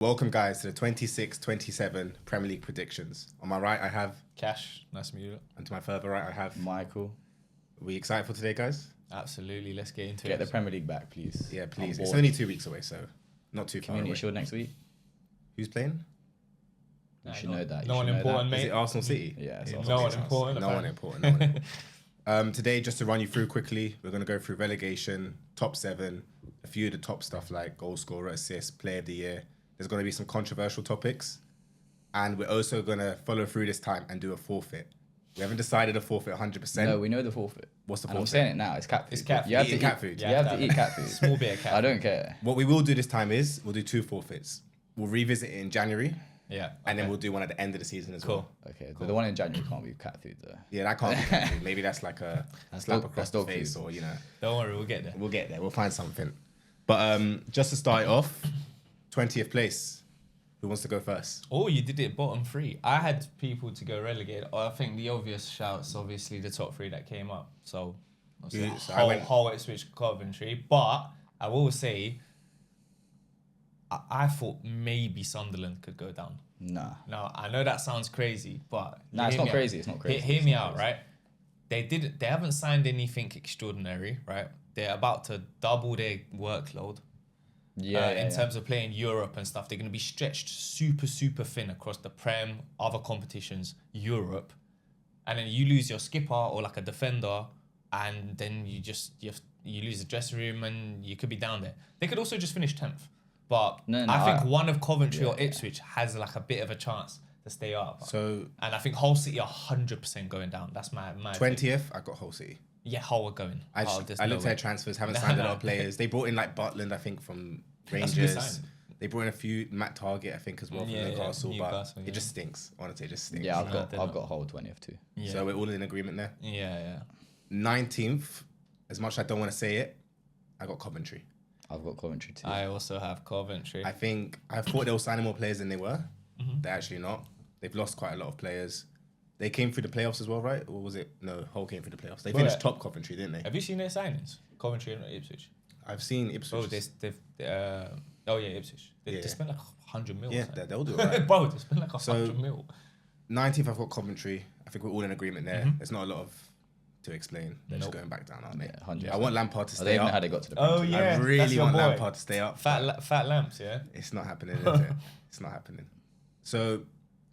Welcome, guys, to the 26-27 Premier League predictions. On my right, I have... Cash, nice to meet you. And to my further right, I have... Michael. Are we excited for today, guys? Absolutely, let's get into Get it. the Premier League back, please. Yeah, please. It's only 2 weeks away, so not too far Community away. Shield next week. Who's playing? You should know that. No one important, Is mate. it Arsenal City? Yeah, it's No Arsenal one City. important. No one important. No one important. Today, just to run you through quickly, we're going to go through relegation, top 7, a few of the top stuff like goal scorer, assist, player of the year. There's going to be some controversial topics. And we're also going to follow through this time and do a forfeit. We haven't decided a forfeit 100%. No, we know the forfeit. What's the And I'm forfeit? saying it now. It's cat food. It's cat You have food. to Cat food. You have to eat cat food. Small bit of cat. I don't care. What we will do this time is we'll do 2 forfeits. We'll revisit it in January. Yeah. And then we'll do one at the end of the season as Cool. well. Okay, but the one in January can't be cat food though. Yeah, that can't be cat food. Maybe that's like a slap dog- across that's the dog face food. or, you know. Don't worry, we'll get there. We'll get there. We'll find something. But just to start it off, 20th place. Who wants to go first? Oh, you did it bottom 3. I had people to go relegated. I think the obvious shouts, obviously, the top 3 that came up. So, Yeah, so I went- Hull, Ipswich, Coventry. But I will say, I thought maybe Sunderland could go down. Nah. Now, I know that sounds crazy, but... Nah, it's hear not me crazy, out. it's not crazy. Hear It's me not out, crazy. right? They haven't signed anything extraordinary, right? They're about to double their workload. In terms of playing Europe and stuff, they're going to be stretched super, super thin across the Prem, other competitions, Europe. And then you lose your skipper or like a defender, and then you lose the dressing room and you could be down there. They could also just finish 10th. But No, I think one of Coventry yeah, or Ipswich has like a bit of a chance to stay up. So, And I think Hull City are 100% going down. That's my 20th, I got Hull City. Yeah, Hull are going. I looked at their transfers, haven't signed a lot of players. They brought in like Butland, I think, from That's a good Rangers. sign. They brought in a few, Matt Target, I think, as well from Yeah, Newcastle. But Newcastle, it yeah. just stinks. Honestly, it just stinks. Yeah, No, I've they're got not. Hull 20th too. Yeah. So we're all in agreement there. yeah. 19th, as much as I don't want to say it, I got Coventry. I've got Coventry too. I also have Coventry. I thought they were signing more players than they were. Mm-hmm. They're actually not. They've lost quite a lot of players. They came through the playoffs as well, right? Or was it? No, Hull came through the playoffs. They Well, finished top Coventry, didn't they? Have you seen their signings? Coventry and Ipswich. I've seen Bro, Ipswich. Ipswich. They Yeah. spent like 100 mil. Yeah, or something. they'll do it right. Bro, they spent like 100 So- mil. 19th, I've got Coventry. I think we're all in agreement there. Mhm. There's not a lot to explain. They're just Nope. going back down, aren't they? Yeah, 100%. I want Lampard to I stay don't even know up. how they got to the Oh, Premier League. yeah. I that's really your want boy. Lampard to stay up. Fat lamps, yeah? It's not happening, is it? It's not happening. So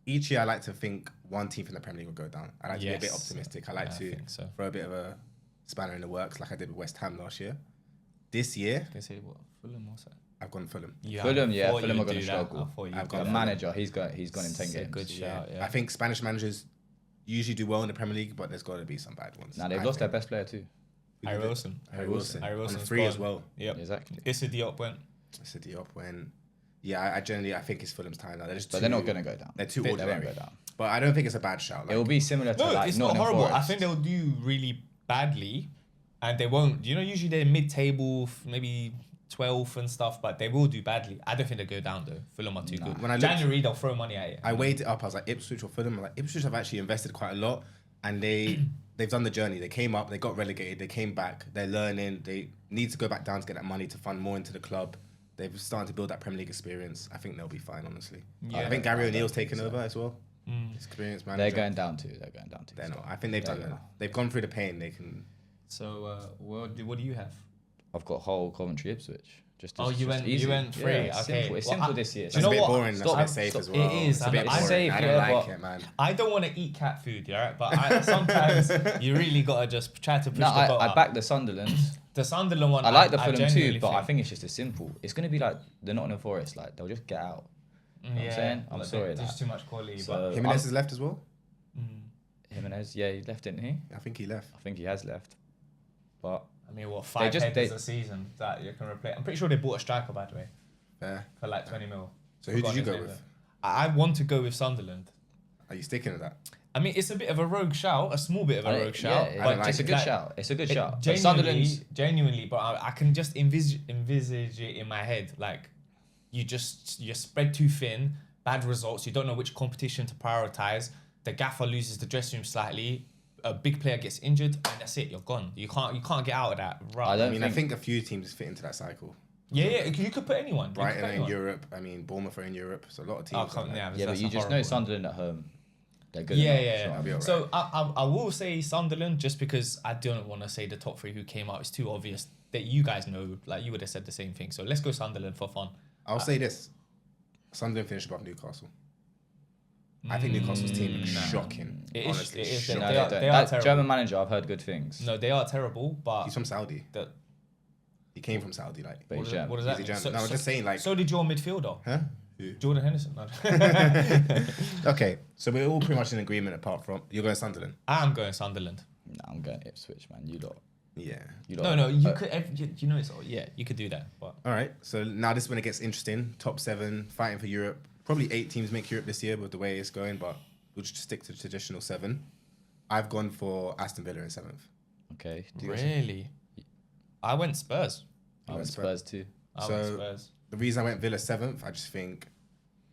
each year I like to think one team from the Premier League will go down. I like to be a bit Yes. optimistic. I like Yeah, I to think so. throw a bit of a spanner in the works like I did with West Ham last year. This year, Can I say what? Fulham or something? I've gone Fulham. Yeah, Fulham, yeah, I thought Fulham you'd are gonna do that. struggle. I thought you'd I've do got The that. manager, he's gone in 10 It's a games. good shout, yeah. I think Spanish managers usually do well in the Premier League, but there's got to be some bad ones. Now they've I lost their think. best player too. Harry Wilson. Harry Wilson. Harry On Wilson's the free as gone. well. Yep. Exactly. Issa Diop went. City up when. Yeah, I generally think it's Fulham's time now. They're just But too, they're not going to go down. They're too They won't ordinary. go down. But I don't think it's a bad shout. Like, It will be similar to No, like it's not Nottingham horrible. I Forest. think they'll do really badly, and they won't. You know, usually they're mid-table, maybe 12th and stuff, but they will do badly. I don't think they go down though. Fulham are too good. When I looked- January, they'll throw money at it. I weighed it up. I was like Ipswich or Fulham. I'm like Ipswich have actually invested quite a lot, and they've done the journey. They came up, they got relegated, they came back. They're learning. They need to go back down to get that money to fund more into the club. They've started to build that Premier League experience. I think they'll be fine, honestly. Yeah. I think Gary I O'Neill's don't think taken so. over as well. Experienced manager. They're going down too. They're going down too. They're not. I think they've done it. They've gone through the pain. They can. So, what do you have? I've got Hull, Coventry, Ipswich. Oh, you went easy. free. Yeah, it's Okay. simple. It's Well, simple this year. do you That's know a bit what? boring. That's a Stop, bit safe stop. as well. It is. It's a bit I'm boring. safe, I don't yeah, like but- it, man. I don't want to eat cat food, yeah, but sometimes you really gotta just try to push No, the boat I up. back the Sunderland. The Sunderland one. I like the Fulham genuinely too, but I think it's just as simple. It's going to be like the Nottingham Forest. Like they'll just get out. yeah, what I'm saying? I'm but sorry, There's that. too much quality. So- Jimenez has left as well. Jimenez, yeah, he left, didn't he? I think he left. I think he has left. But I mean, what 5 just- headers they- a season that you can replace? I'm pretty sure they bought a striker, by the way, Fair. for like 20 mil. So who did you Forgotten go his name, with? though. I want to go with Sunderland. Are you sticking with that? I mean, it's a bit of a rogue shout, a small bit of a rogue shout. yeah, I don't but it's a like good like, shout. It's a good shout. But Genuinely, Sunderland's genuinely, but I can just envisage it in my head. Like, you're spread too thin, bad results. You don't know which competition to prioritize. The gaffer loses the dressing room slightly. A big player gets injured, and that's it. You're gone. You can't get out of that. Right. I don't I think a few teams fit into that cycle. Yeah, you could put anyone. Brighton are in Europe. I mean, Bournemouth are in Europe. So a lot of teams. Oh, come, yeah, Yeah, but that's you a just know horrible one. Sunderland at home. They're good Yeah, enough. yeah, so yeah. I'll be alright. So I will say Sunderland just because I don't want to say the top three who came out. It's too obvious that you guys know. Like you would have said the same thing. So let's go Sunderland for fun. I'll say this: Sunderland finished above Newcastle. I think Newcastle's team is shocking. It is- honestly, it is. shocking. No, They they are- don't. they are That terrible. German manager, I've heard good things. No, they are terrible, but He's from Saudi. the, He came from Saudi, like. But he's what German. does that He's mean? a German. No, I'm just saying, like. So did your midfielder, Huh? Who? Jordan Henderson. No. Okay, so we're all pretty much in agreement apart from you're going Sunderland. I'm going Sunderland. Nah, I'm going Ipswich, man. You lot. Yeah. You No, lot. no, you could. You know, it's yeah, you could do that, but All right. So now this is when it gets interesting. Top 7, fighting for Europe. Probably 8 teams make Europe this year with the way it's going, but we'll just stick to the traditional 7. I've gone for Aston Villa in 7th. Okay. really, I went Spurs. I went Spurs too. I So- went Spurs. The reason I went Villa 7th, I just think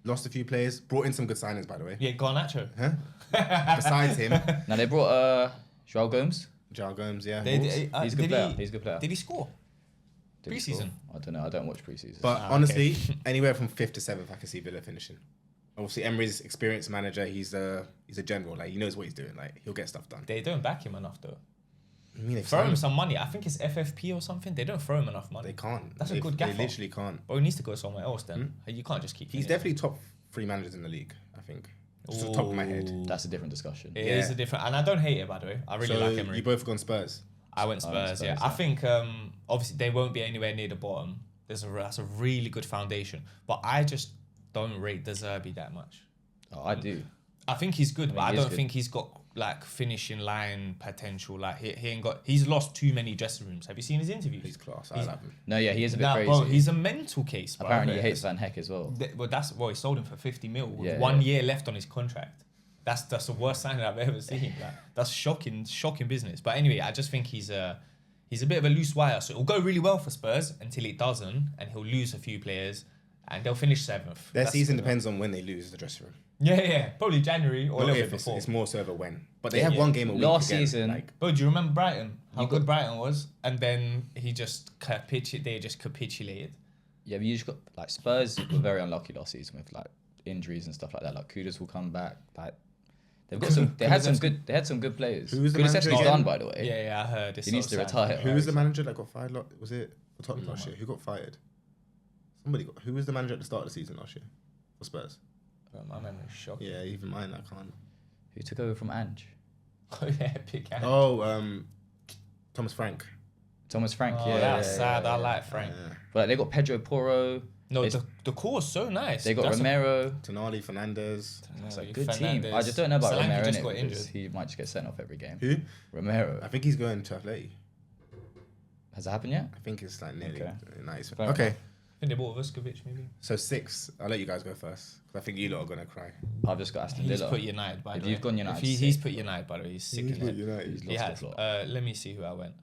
lost a few players, brought in some good signings, by the way. Yeah, Garnacho. Huh? Besides him, Now they brought Uh, Joao Gomes. Joao Gomes, yeah. They- Wolves. they- He's a good did player. he- He's a good player. Did he score? Did he score? Pre-season? I don't know. I don't watch preseason. But okay. honestly, anywhere from 5th to 7th, I can see Villa finishing. Obviously, Emery's experienced manager. He's a general. Like he knows what he's doing. Like he'll get stuff done. They don't back him enough though. I mean, they've Throw him signed- some money. I think it's FFP or something. They don't throw him enough money. They can't. That's a They- good They gaffer. literally can't. But he needs to go somewhere else then. You can't just keep. He's definitely top 3 managers in the league. I think. Just off the top of my head. That's a different discussion. It is Yeah. a different, and I don't hate it by the way. I really So like Emery. you both gone Spurs. I went Spurs. Yeah, I think obviously they won't be anywhere near the bottom. That's a really good foundation, but I just don't rate De Zerbi that much. Oh, I do. I think he's good, but I he is don't good. think he's got like finishing line potential. Like he ain't got. He's lost too many dressing rooms. Have you seen his interviews? He's class. I love him. No, yeah, he is a bit Nah, crazy. bro, he's a mental case. Bro. Apparently, he hates Van Heck as well. Well, he sold him for 50 mil with Yeah, 1 yeah. year left on his contract. That's the worst signing I've ever seen. Like, that's shocking business. But anyway, I just think he's a bit of a loose wire. So it'll go really well for Spurs until it doesn't, and he'll lose a few players, and they'll finish 7th. Their That's- season depends on when they lose the dressing room. Yeah, probably January or a Not little if, bit before. it's more so of a when. But they Yeah, have yeah. one game a week. Last again, season- like, Bro, do you remember Brighton? How You good got- Brighton was, and then they just capitulated. Yeah, but you just got like Spurs were very unlucky last season with like injuries and stuff like that. Like Kudus will come back. Like they've got some. They had some good players. Who was the manager Kulusevski's again? done, by the way. Yeah, I heard. It's He needs so to sad. retire. who was the manager that got fired? Was it for Tottenham last year? Who got fired? Somebody got. Who was the manager at the start of the season last year for Spurs? My memory's shocking. Yeah, even mine. I can't. Who took over from Ange? Oh yeah, big hand. Oh, Thomas Frank. Thomas Frank. Oh, yeah, that's yeah, sad. yeah. I like Frank. But like, they got Pedro Porro. No, It's- the core is so nice. They got That's Romero. Tonali, Fernandez. It's a No, good team. Fernandes. I just don't know about Solanke Romero. just innit, got because injured. he might just get sent off every game. Who? Romero. I think he's going to Atleti. Has that happened yet? I think it's like nearly Okay. nice. Fair Okay, enough. I think they bought Vuskovic maybe. so 6. I'll let you guys go first. 'Cause I think you lot are gonna cry. I've just got Aston He's Villa. put United by If the way. you've gone United, he's sick. put United by the way. He's sick He's in put it. United. He's He lost has. the plot. Let me see who I went.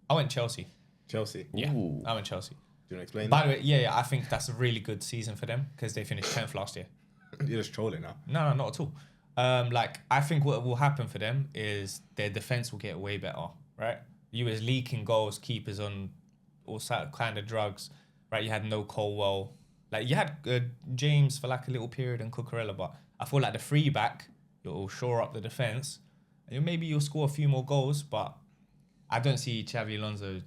I went Chelsea. Chelsea. Do Yeah, Ooh. I went Chelsea. you want to explain? By the way, yeah, I think that's a really good season for them because they finished 10th last year. You're just trolling now. No, not at all. Like I think what will happen for them is their defense will get way better, right? You was leaking goals, keepers on all kind of drugs, right? You had no Colwell, like you had James for like a little period and Cucurella, but I feel like the free back you'll shore up the defense, and maybe you'll score a few more goals, but I don't see Xavi Alonso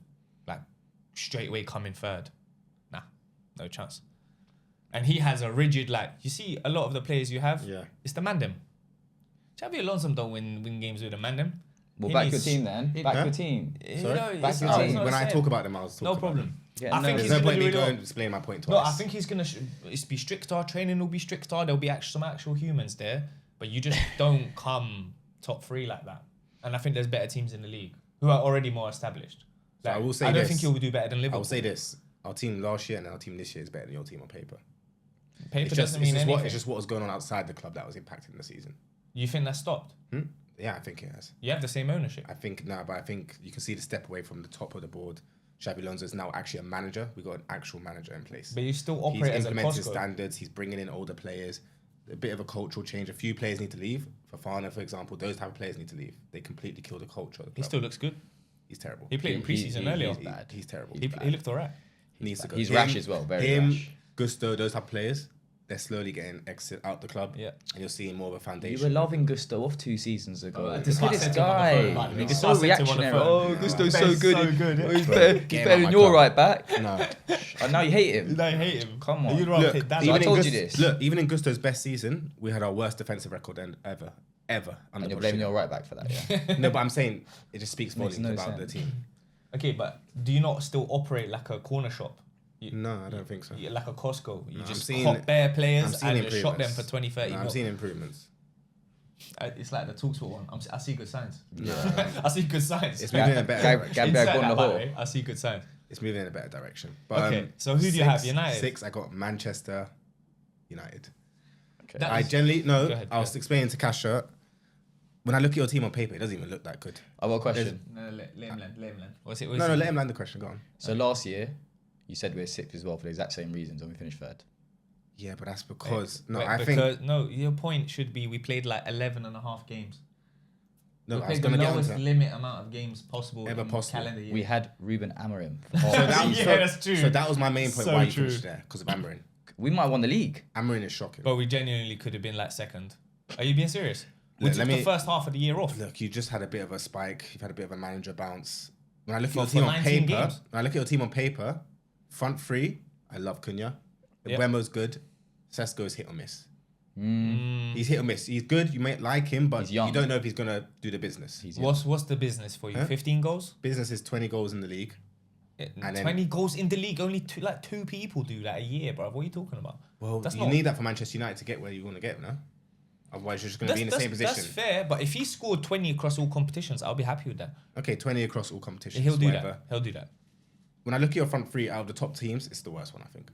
like straight away coming third. Nah, no chance. And he has a rigid, like, you see a lot of the players you have, Yeah. it's the mandem. Xavi Alonso don't win games with the mandem. Well, He back your needs- team then. he- Back Huh? your team. Sorry? Back it's your not- team. it's not When the I same. talk about them, I'll talk No about problem. them. Yeah, I think no, he's There's no gonna point do me really well. going to explain my point twice. No, I think he's gonna it's be stricter. Training will be stricter. There'll be some actual humans there, but you just don't come top 3 like that. And I think there's better teams in the league who are already more established. So I will say I don't this. think he'll do better than I Liverpool. will say this: our team last year and our team this year is better than your team on paper. Paper It's just, doesn't mean anything. it's just what was going on outside the club that was impacting the season. You think that stopped? Yeah, I think it has. You have the same ownership. I think but I think you can see the step away from the top of the board. Xabi Alonso is now actually a manager. We got an actual manager in place. But you still He's operate as a implemented Costco. standards. He's bringing in older players. A bit of a cultural change. A few players need to leave. Fofana, for example, those type of players need to leave. They completely kill the culture of the He club. still looks good. He's terrible. He played in preseason earlier. bad. He's terrible. He looked alright. needs to go. He's rash as well, very him, rash. Gusto, those type of players, they're slowly getting exit out the club. Yeah. And you're seeing more of a You foundation. were loving Gusto off 2 seasons ago. This Look is what at I this said to him on the phone, guy. by the way. He's This is so what I said to him on the reactionary. phone. Oh, Gusto's Yeah. so Ben's good. so good, yeah. He's Bro, better, get he's him better out than my your club. right back. No. And now you hate him. I hate him. Come on. You'd rather Look, take that. even I in told Gus- you this. Look, even in Gusto's best season, we had our worst defensive record ever. Under And you're blaming Pochettino. your right back for that, yeah. No, but I'm saying it just speaks Makes volumes no about the sense. team. Okay, but do you not still operate like a corner shop? No, I don't think so. Like a Costco. You No, I'm just seeing- cop bare I'm players seeing and just shop them improvements. for 20, 30 No, I'm mil. seeing improvements. It's like the TalkSport one. I see good signs. Yeah. I see good signs. It's moving in a better direction. Gabriel Insert that, by the Gondahor. way, I see good signs. It's moving in a better direction. But, Okay, so who do you have? United? 6, I got Manchester United. Okay. That I is- generally, no, Go ahead, I was go explaining to Kasha, when I look at your team on paper, it doesn't even look that good. I've got a question. No, let him land. What's it? No, let him land the question, go on. So last year, you said we were 6th as well for the exact same reasons and we finished 3rd. Yeah, but that's because, Your point should be we played like 11 and a half games. no, We I was played going to the get lowest onto that. limit amount of games possible Ever in possible. calendar year. We had Ruben Amorim. So that, Yeah, so- that's true. So that was my main point So why you true. finished there, because of Amarin. We might have won the league. Amarin is shocking. But we genuinely could have been like second. Are you being serious? We Look, took let the me- first half of the year off. Look, you just had a bit of a spike. You've had a bit of a manager bounce. When I look at For- your team for on 19 paper, games. when I look at your team on paper, front three, I love Cunha. Yeah. Buemo's good. Sesko is hit or miss. Mm. He's hit or miss. He's good. You may like him, but He's you young. don't know if he's gonna do the business. He's What's the business for you? Huh? 15 goals? Business is 20 goals in the league. And then- 20 goals in the league. Only two people do that a year, bro. What are you talking about? Well, That's you not- need that for Manchester United to get where you want to get, no? Otherwise, you're just going to be in the same position. That's fair, but if he scored 20 across all competitions, I'll be happy with that. Okay, 20 across all competitions. He'll do whatever. that. He'll do that. When I look at your front three out of the top teams, it's the worst one, I think.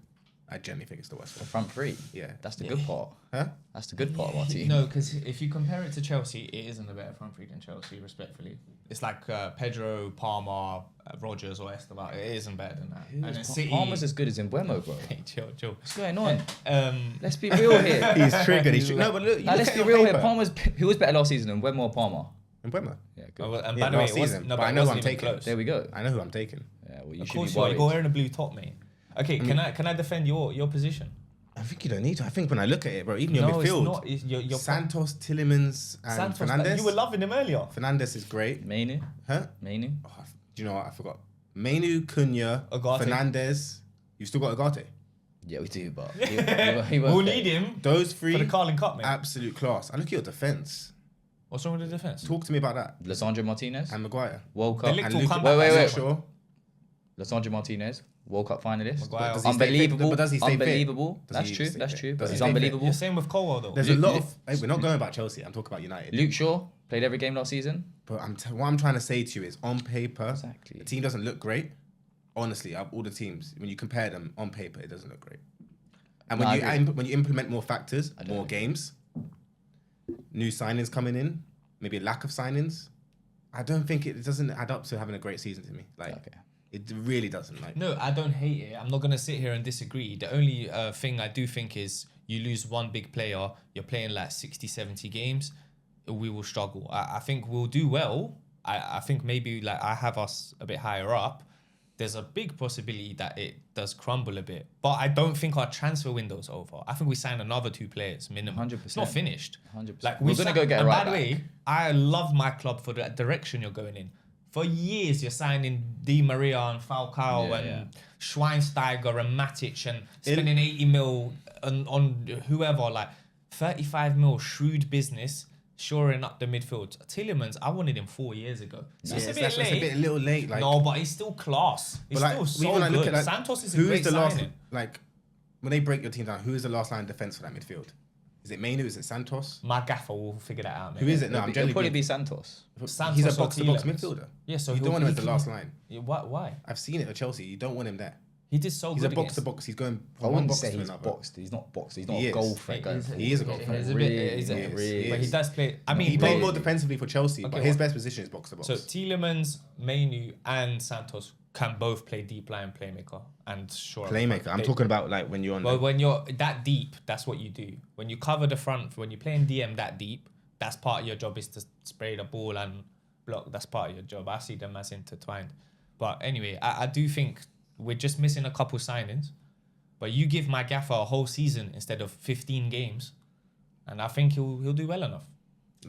I genuinely think it's the worst The one. front three. Yeah. That's the good part. Huh? That's the good part of our team. No, because if you compare it to Chelsea, it isn't a better front three than Chelsea, respectfully. It's like Pedro, Palmer, Rogers, or Esteban. It isn't better than that. And then City... Palmer's as good as Embuemo, bro. Hey, chill. What's going on? Um, Let's be real here. He's triggered. No, but look, you Now, look let's at be your real here. paper. Palmer's who was better last season than Embuemo or Palmer? Mbeumo. Yeah, oh, good. and Yeah, by the way, last it wasn't, season, no, but but I it know who wasn't I'm even taking. close. There we go. I know who I'm taking. Yeah, well, you Of should course be you are. worried. You're wearing a blue top, mate. Okay, can I defend your position? I think you don't need to. I think when I look at it, bro, even your No, it's midfield, not. It's your Santos, Tillemans, and Santos, Fernandes. you were loving him earlier. Fernandes is great. Mainu? Huh? Mainu? Oh, do you know what? I forgot. Mainu, Cunha, Ugarte. Fernandes. You've still got Agate. Yeah, we do, but We'll need him Those three, for the Carling Cup, mate. absolute class. I look at your defense. What's wrong with the defense? Talk to me about that. Lisandro Martinez, And Maguire. World The Cup. lick And will Luka, come Wait, back. wait, I'm wait. not sure. Lisandro Martinez, World Cup finalist. Maguire. Does he stay fit? Unbelievable. But does he stay fit? Unbelievable. Does That's he true. stay That's fit? true. Does But he he's stay fit? unbelievable. The same with Colwell, though. There's a lot of. Hey, we're not going about Chelsea. I'm talking about United. Luke Shaw played every game last season. But what I'm trying to say to you is, on paper, Exactly. the team doesn't look great. Honestly, out of all the teams, when you compare them on paper, it doesn't look great. And No, I when agree. when you implement more factors, I don't more agree. games, new signings coming in, maybe a lack of signings, I don't think it doesn't add up to having a great season to me. Like Okay. it really doesn't. Like No, I don't hate it. I'm not gonna sit here and disagree. The only thing I do think is you lose one big player, you're playing like 60, 70 games, we will struggle. I think we'll do well. I think maybe like I have us a bit higher up. There's a big possibility that it does crumble a bit. But I don't think our transfer window's over. I think we signed another 2 players minimum. 100%. It's not finished. 100%. Like We're gonna go get a and right by the way, back. I love my club for the direction you're going in. For years, you're signing Di Maria and Falcao Yeah, and yeah. Schweinsteiger and Matic and spending 80 mil on whoever, like 35 mil, shrewd business, shoring up the midfield. Tillemans, I wanted him 4 years ago. So it's a bit that's late. a bit little late. Like, No, but he's still class. He's but like, still so when I look good. at, like, Santos is a who great the last signing. like when they break your team down? Who is the last line of defense for that midfield? Is it Mainu? Is it Santos? My gaffer will figure that out. Who is it? No, I'm It'll generally probably being- be Santos. Santos He's a or box-to-box Tielemans. midfielder. Yeah, so you he'll- don't want him he as the can- last line. Yeah, Why? I've seen it at Chelsea. You don't want him there. He did so He's good a box-to-box. He's going I from one wouldn't box say to he's another. boxed. He's not boxed. He's not He a is. goal threat going forward. He is a goal threat. He's a bit, Really he's a- is. He but he is. does play. I mean, He played both- more defensively for Chelsea, but Okay, his what- best position is box-to-box. So Tielemans, Mainu, and Santos can both play deep line playmaker and sure. Playmaker. I'm talking about like when you're on. Well, when you're that deep, that's what you do. When you cover the front, when you're playing DM that deep, that's part of your job is to spray the ball and block. That's part of your job. I see them as intertwined. But anyway, I do think we're just missing a couple signings. But you give my gaffer a whole season instead of 15 games, and I think he'll do well enough.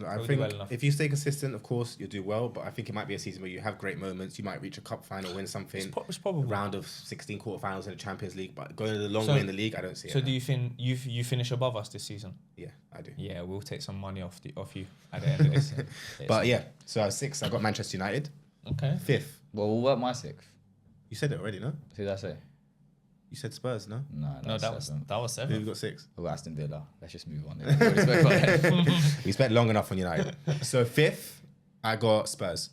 I think if you stay consistent, of course, you'll do well. But I think it might be a season where you have great moments. You might reach a cup final, win something. It's probably round of 16 quarterfinals in the Champions League. But going the long way in the league, I don't see it. So do you think you finish above us this season? Yeah, I do. Yeah, we'll take some money off you at the end of this. But yeah, so I was 6th. I got Manchester United. Okay. 5th. Well, we'll work my 6th. You said it already, no? Who did I say? You said Spurs, no? No, that was 7. Who have you got 6th? Oh, Aston Villa. Let's just move on. We already spoke about that. We spent long enough on United. So 5th, I got Spurs.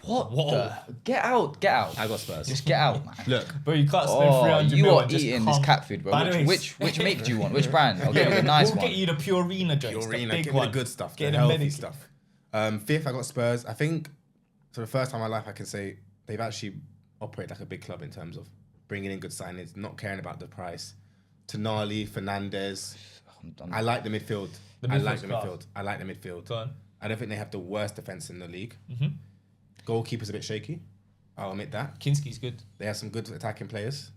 What? Whoa. Get out. I got Spurs. Just get out, man. Look, Bro, you can't spend Oh, 300 you mil are and just eating this come. cat food, bro. By the way, Which make do you want? Which brand? I'll get you the nice we'll one. get you the Purina drinks, the Purina, big give me one. the good stuff, Get the the healthy medic- stuff. 5th, I got Spurs. I think for the first time in my life, I can say they've actually operated like a big club in terms of bringing in good signings, not caring about the price. Tonali, Fernandes. I like the midfield. I like the midfield. Go on. I don't think they have the worst defense in the league. Mm-hmm. Goalkeeper's a bit shaky. I'll admit that. Kinski's good. They have some good attacking players,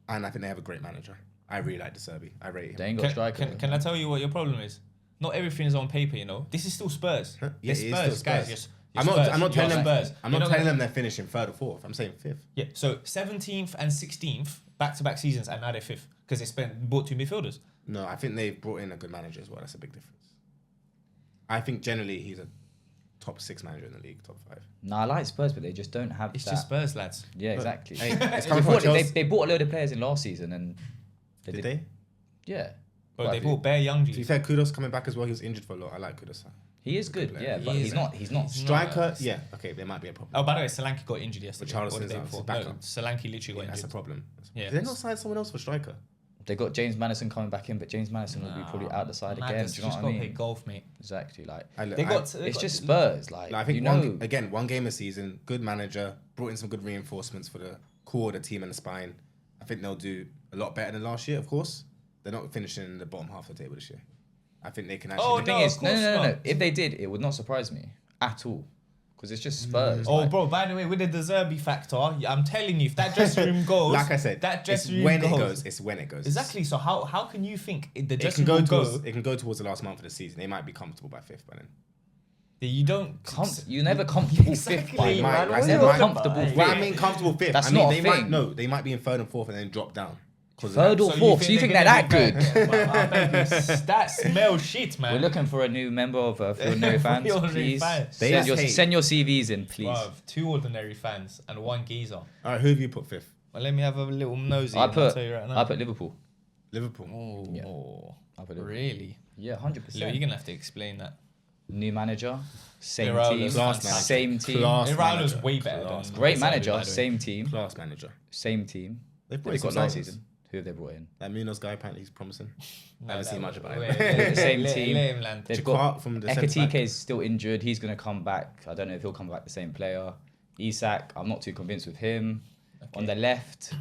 and I think they have a great manager. I really like De Zerbi. I rate him. They ain't got striker. Can I tell you what your problem is? Not everything is on paper, you know. This is still Spurs. Yeah, It's it is Spurs, still guys. Spurs. You're I'm not telling them. Spurs. I'm You're not telling gonna- them they're finishing 3rd or 4th. I'm saying 5th. Yeah. So 17th and 16th back-to-back seasons, and now they're 5th because they bought 2 midfielders. No, I think they've brought in a good manager as well. That's a big difference. I think generally he's a top 6 manager in the league, top 5. No, I like Spurs, but they just don't have It's that. just Spurs, lads. Yeah, exactly. Hey, it's They coming from bought, Chelsea. they bought a load of players in last season, and Did they? Yeah. Bro, Quite they a few. bought bare young To be G's. fair, Kudos coming back as well. He was injured for a lot. I like Kudos. He is good, player. yeah, but He he's is. not. Striker, Nice. yeah. Okay, there might be a problem. Oh, by the way, Solanke got injured yesterday. Richarlison's or the day out, before. he's back No, up. Solanke literally got Yeah, that's a injured. problem. Yeah. Did they not sign someone else for striker? They got James Madison coming back in, but James Madison will be probably out the side again. Do Madden's you know just what I got to play mean? golf, mate. Exactly. Like They it's just Spurs. Like I think you know, one game a season, good manager, brought in some good reinforcements for the core of the team and the spine. I think they'll do a lot better than last year, of course. They're not finishing in the bottom half of the table this year. I think they can actually... Oh, the thing no, is, of course no. not. If they did, it would not surprise me at all, because it's just Spurs. Oh, like, bro, by the way, with the De Zerbi factor, I'm telling you, if that dressing room goes... Like I said, that it's dressing room when goes. it goes. It's when it goes. Exactly. So how can you think the It can dressing go room towards. go? It can go towards the last month of the season. They might be comfortable by 5th by then. You don't... you're never comfortable Exactly, fifth. Like, man. man, I you're said never might- comfortable Hey, fifth. Well, I mean, comfortable 5th. That's I mean, not a they might thing. no. They might be in 3rd and 4th and then drop down. Third or fourth. So you think they're that good? That smells shit, man. We're looking for a new member of Ordinary Fans, Ordinary please. Fans. They Send just hate. send your CVs in, please. Bruv, 2 ordinary fans and 1 geezer. All right, who have you put 5th? Well, let me have a little nosy. I and I'll put tell you right now. Liverpool. Liverpool. Oh, Yeah. I put Liverpool. really? Yeah, Lou, 100%. you're gonna have to explain that. New manager, same Iraola's team, fantastic. same team. Class Iraola's manager. way better Class than Great De Zerbi, manager, by the way. same team, Class manager. same team. They've brought They in got some last signings. season. Who have they brought in? That Munoz guy, apparently he's promising. No, I haven't seen that- much about him. wait, let- Same let- team. let him land. They've Jacquard got from the centre back. Ekatike is still injured. He's going to come back. I don't know if he'll come back the same player. Isak, I'm not too convinced with him. Okay. On the left,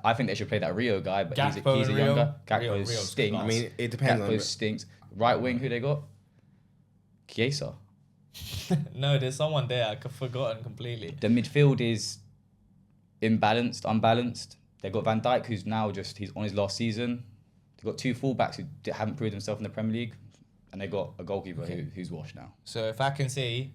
I think they should play that Rio guy, but Gakpo he's a and Rio? younger. Gakpo Rio's good stinks. class. I mean, it depends Gakpo on. stinks. Right wing, who they got? Chiesa. No, there's someone there. I've forgotten completely. The midfield is unbalanced. They got Van Dijk, who's now he's on his last season. They've got 2 fullbacks who haven't proved themselves in the Premier League, and they got a goalkeeper who's washed now. So if I can say,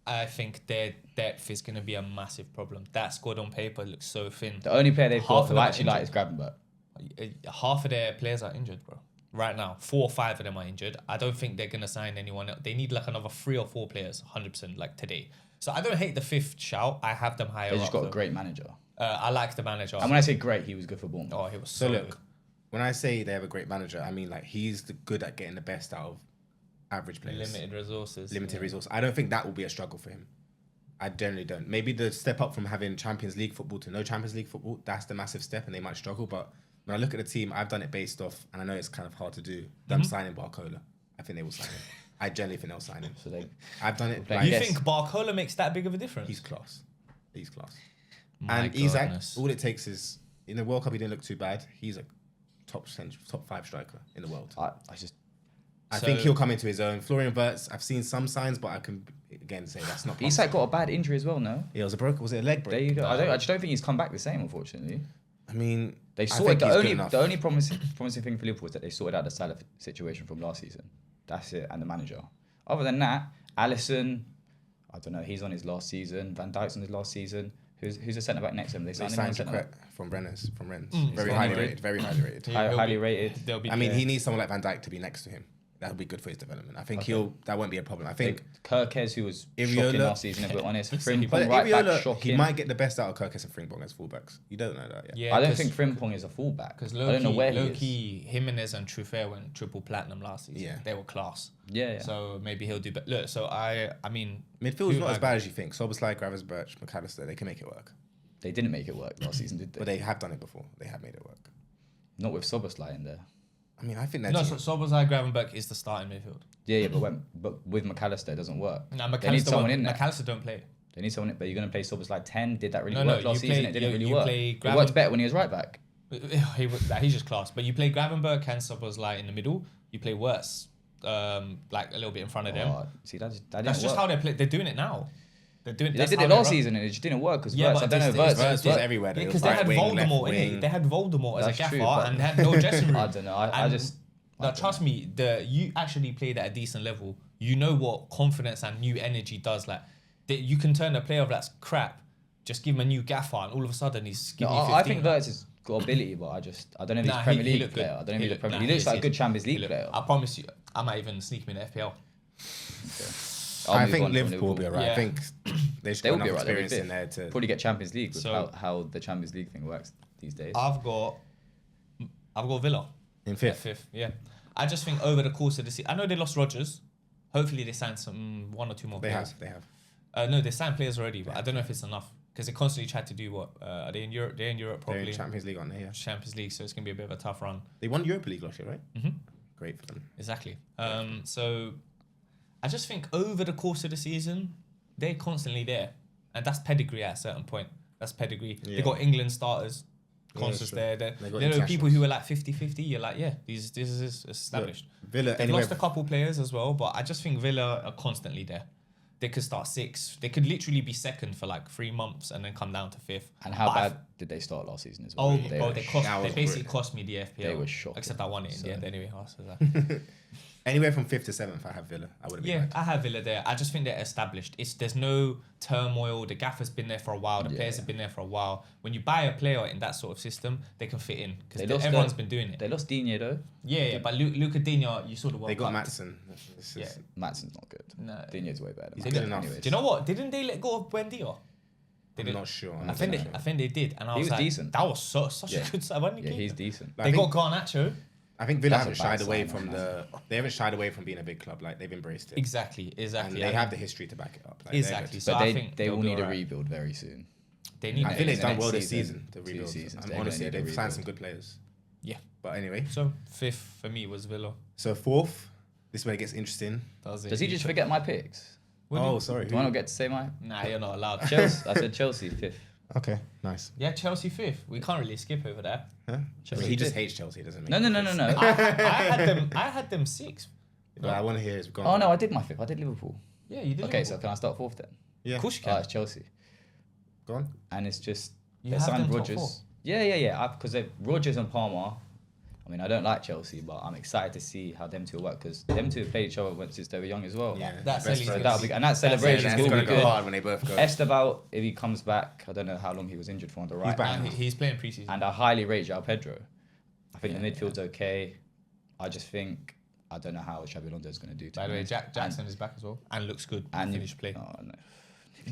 I think their depth is going to be a massive problem. That squad on paper looks so thin. The only player they've Half got of who them I are actually like is injured. Gravenberch. Half of their players are injured, bro. Right now, 4 or 5 of them are injured. I don't think they're going to sign anyone else. They need like another 3 or 4 players, 100%, like today. So I don't hate the 5th shout. I have them higher They just up, got though. a great manager. I like the manager. And when I say great, he was good for Bournemouth. Oh, he was So so look, good. when I say they have a great manager, I mean like he's good at getting the best out of average players. Limited resources. Limited yeah. resource. I don't think that will be a struggle for him. I generally don't. Maybe the step up from having Champions League football to no Champions League football, that's the massive step and they might struggle. But when I look at the team, I've done it based off, and I know it's kind of hard to do, them signing Barcola. I think they will sign him. I generally think they'll sign him. So they I've done it. Like, You yes. think Barcola makes that big of a difference? He's class. He's class. My And Isak, goodness. all it takes is, in the World Cup, he didn't look too bad. He's a top 5 striker in the world. I just I So- think he'll come into his own. Florian Wirtz, I've seen some signs, but again say that's not. Isak got a bad injury as well, no? Yeah, was it a leg break? There you go. I just don't think he's come back the same, unfortunately. I mean, They sorted the only promising thing for Liverpool was that they sorted out the Salah situation from last season. That's it, and the manager. Other than that, Alisson, I don't know. He's on his last season. Van Dijk's on his last season. Who's the centre back next to him? They signed from Rennes. Mm. Very highly rated. Very highly rated. Highly rated. I mean, he needs someone like Van Dijk to be next to him. That would be good for his development. I think that won't be a problem. I think Kirkes, who was shocking last season, if we're honest. Frimpong right back, shocking. He might get the best out of Kirkes and Frimpong as fullbacks. You don't know that yet. Yeah, I don't think Frimpong is a fullback. Because I don't know where he is. Jimenez and Truffert went triple platinum last season. Yeah. They were class. Yeah. So maybe he'll do better. Look, so I mean... Midfield's not as bad as you think. Szoboszlai, Gravenberch, McAllister, they can make it work. They didn't make it work last season, did they? But they have done it before. They have made it work. Not with Szoboszlai in there. I mean, I think that. No, Szoboszlai, Gravenberch is the starting midfield. Yeah, but with McAllister, it doesn't work. No, they need someone in there. McAllister don't play. They need someone in, but you're going to play Szoboszlai 10. Did that really work last season? It didn't really work. It Graven... worked better when he was right back. He's just class. But you play Gravenberch and Szoboszlai in the middle. You play worse, like a little bit in front of them. See, that's just how they play. They're doing it now. They did it last season and it just didn't work because I don't know. Verts was everywhere. Because they had Voldemort in it. They had Voldemort as a gaffer and they had no dressing room. I don't know. I just. Now, trust me, you actually played at a decent level. You know what confidence and new energy does. Like, you can turn a player that's crap, just give him a new gaffer, and all of a sudden he's giving you 15. I think Verts has got ability, but I don't know if he's Premier League player. I don't know if he's a Premier League. He looks like a good Champions League player. I promise you, I might even sneak him in the FPL. Okay. I think Liverpool will be alright. Yeah. I think they should have enough experience in there to probably get Champions League with how the Champions League thing works these days. I've got Villa in fifth. Yeah, I just think over the course of the season, I know they lost Rodgers. Hopefully they signed one or two more players. They have. No, they signed players already, but I don't know if it's enough because they constantly tried to do what? Are they in Europe? They're in Europe probably. They're in Champions League, aren't they? Yeah. Champions League, so it's gonna be a bit of a tough run. They won Europa League last year, right? Mm-hmm. Great for them. Exactly. So I just think over the course of the season, they're constantly there. And that's pedigree at a certain point. That's pedigree. Yeah. They got England starters, Constance there. There are people who are like 50-50. You're like, yeah, this is established. Look, Villa, they've lost a couple players as well, but I just think Villa are constantly there. They could start 6th. They could literally be 2nd for like 3 months and then come down to 5th. And how bad did they start last season as well? They basically cost me the FPL. They were shocked. Except I won it in the end anyway. Anywhere from 5th to 7th, I have Villa. I would have been I have Villa there. I just think they're established. There's no turmoil. The gaffer's been there for a while. The players have been there for a while. When you buy a player in that sort of system, they can fit in because everyone's been doing it. They lost Digne though. Yeah, but Luca Digne, you saw the World They got Cup. Maatsen. Maatsen's not good. No, Digne's way better. He's good enough. Do you know what? Didn't they let go of Buendia? I'm not sure. I think they did, and I was like, decent. That was such a good side. Yeah, he's decent. They got Garnacho. I think Villa haven't shied away from they haven't shied away from being a big club. Like they've embraced it. Exactly. And they have the history to back it up. Like, exactly. So but I think they will need a rebuild very soon. They need. I think they've done well this season. The rebuild. And honestly, they've signed some good players. Yeah. But anyway. So 5th for me was Villa. So 4th, this is where it gets interesting. Does he just forget my picks? Sorry. Do I not get to say mine? Nah, you're not allowed. Chelsea. I said Chelsea 5th. Okay, nice. Yeah, Chelsea 5th. We can't really skip over that. Huh? He just hates Chelsea, doesn't he? No. I had them 6th. But I want to hear is gone. Oh no, I did my 5th. I did Liverpool. Yeah, you did. Okay, so can I start 4th then? Yeah. Of course you can. It's Chelsea. Go on. And it's just they signed Rodgers. Yeah. Because Rodgers and Palmer. I mean, I don't like Chelsea, but I'm excited to see how them two work because them two have played each other since they were young as well. Yeah, that celebration is going to be good. Hard when they both go. Esteban, if he comes back, I don't know how long he was injured for on the right. He's back. He's playing preseason. And I highly rate João Pedro. I think the midfield's okay. I just think I don't know how Xabi Alonso is going to do. By the way, Jackson is back as well and looks good. And finished play. Oh, no.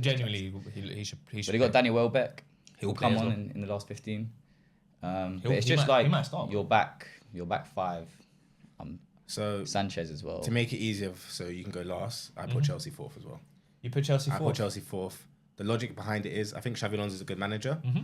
Genuinely, he should. But he got Danny Welbeck. He'll come on in the last 15. But it's just like you're back 5. So Sanchez as well. To make it easier, so you can go last. I put Chelsea 4th as well. You put Chelsea 4th. I put Chelsea 4th. The logic behind it is I think Xabi Alonso is a good manager. Mm-hmm.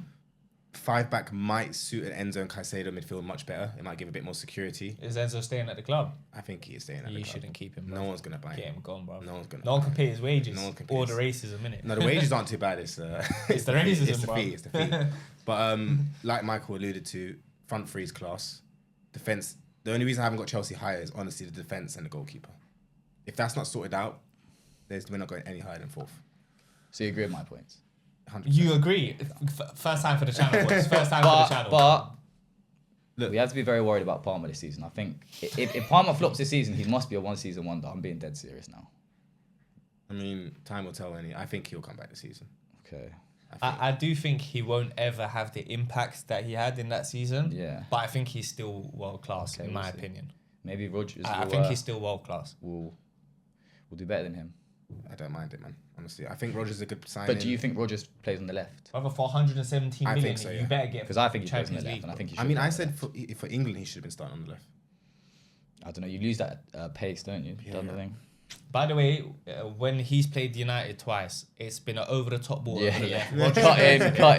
5 back might suit an Enzo and Caicedo midfield much better. It might give a bit more security. Is Enzo staying at the club? I think he is staying at the club. You shouldn't keep him. Bro. No one's gonna buy him. Get him gone, bro. No one's gonna. No one can pay his wages. No one can pay or the racism, innit? No, the wages aren't too bad. It's the racism, It's the fee. It's the fee. But like Michael alluded to, front three is class. Defense. The only reason I haven't got Chelsea higher is honestly the defense and the goalkeeper. If that's not sorted out, we're not going any higher than 4th. So you agree with my points? 100%. You agree? First time for the channel, boys. First time for the channel. But Look. we have to be very worried about Palmer this season. I think if Palmer flops this season, he must be a one-season wonder. I'm being dead serious now. I mean, time will tell. I think he'll come back this season. Okay. I do think he won't ever have the impact that he had in that season. Yeah. But I think he's still world class, Okay, in we'll my see. opinion. Maybe Rodgers. I think he's still world class. will do better than him. I don't mind it, man. Honestly, I think Rodgers is a good signing. But do you think Rodgers plays on the left? However, for 117 I million, think so, you yeah. better get Because I think he plays on Champions the left, League. and I think he should. I mean, play I on the said left. for England he should have been starting on the left. I don't know. You lose that pace, don't you? Yeah, Done the yeah. thing. By the way, when he's played United twice, it's been an over-the-top ball. Yeah, over yeah. the left. Cut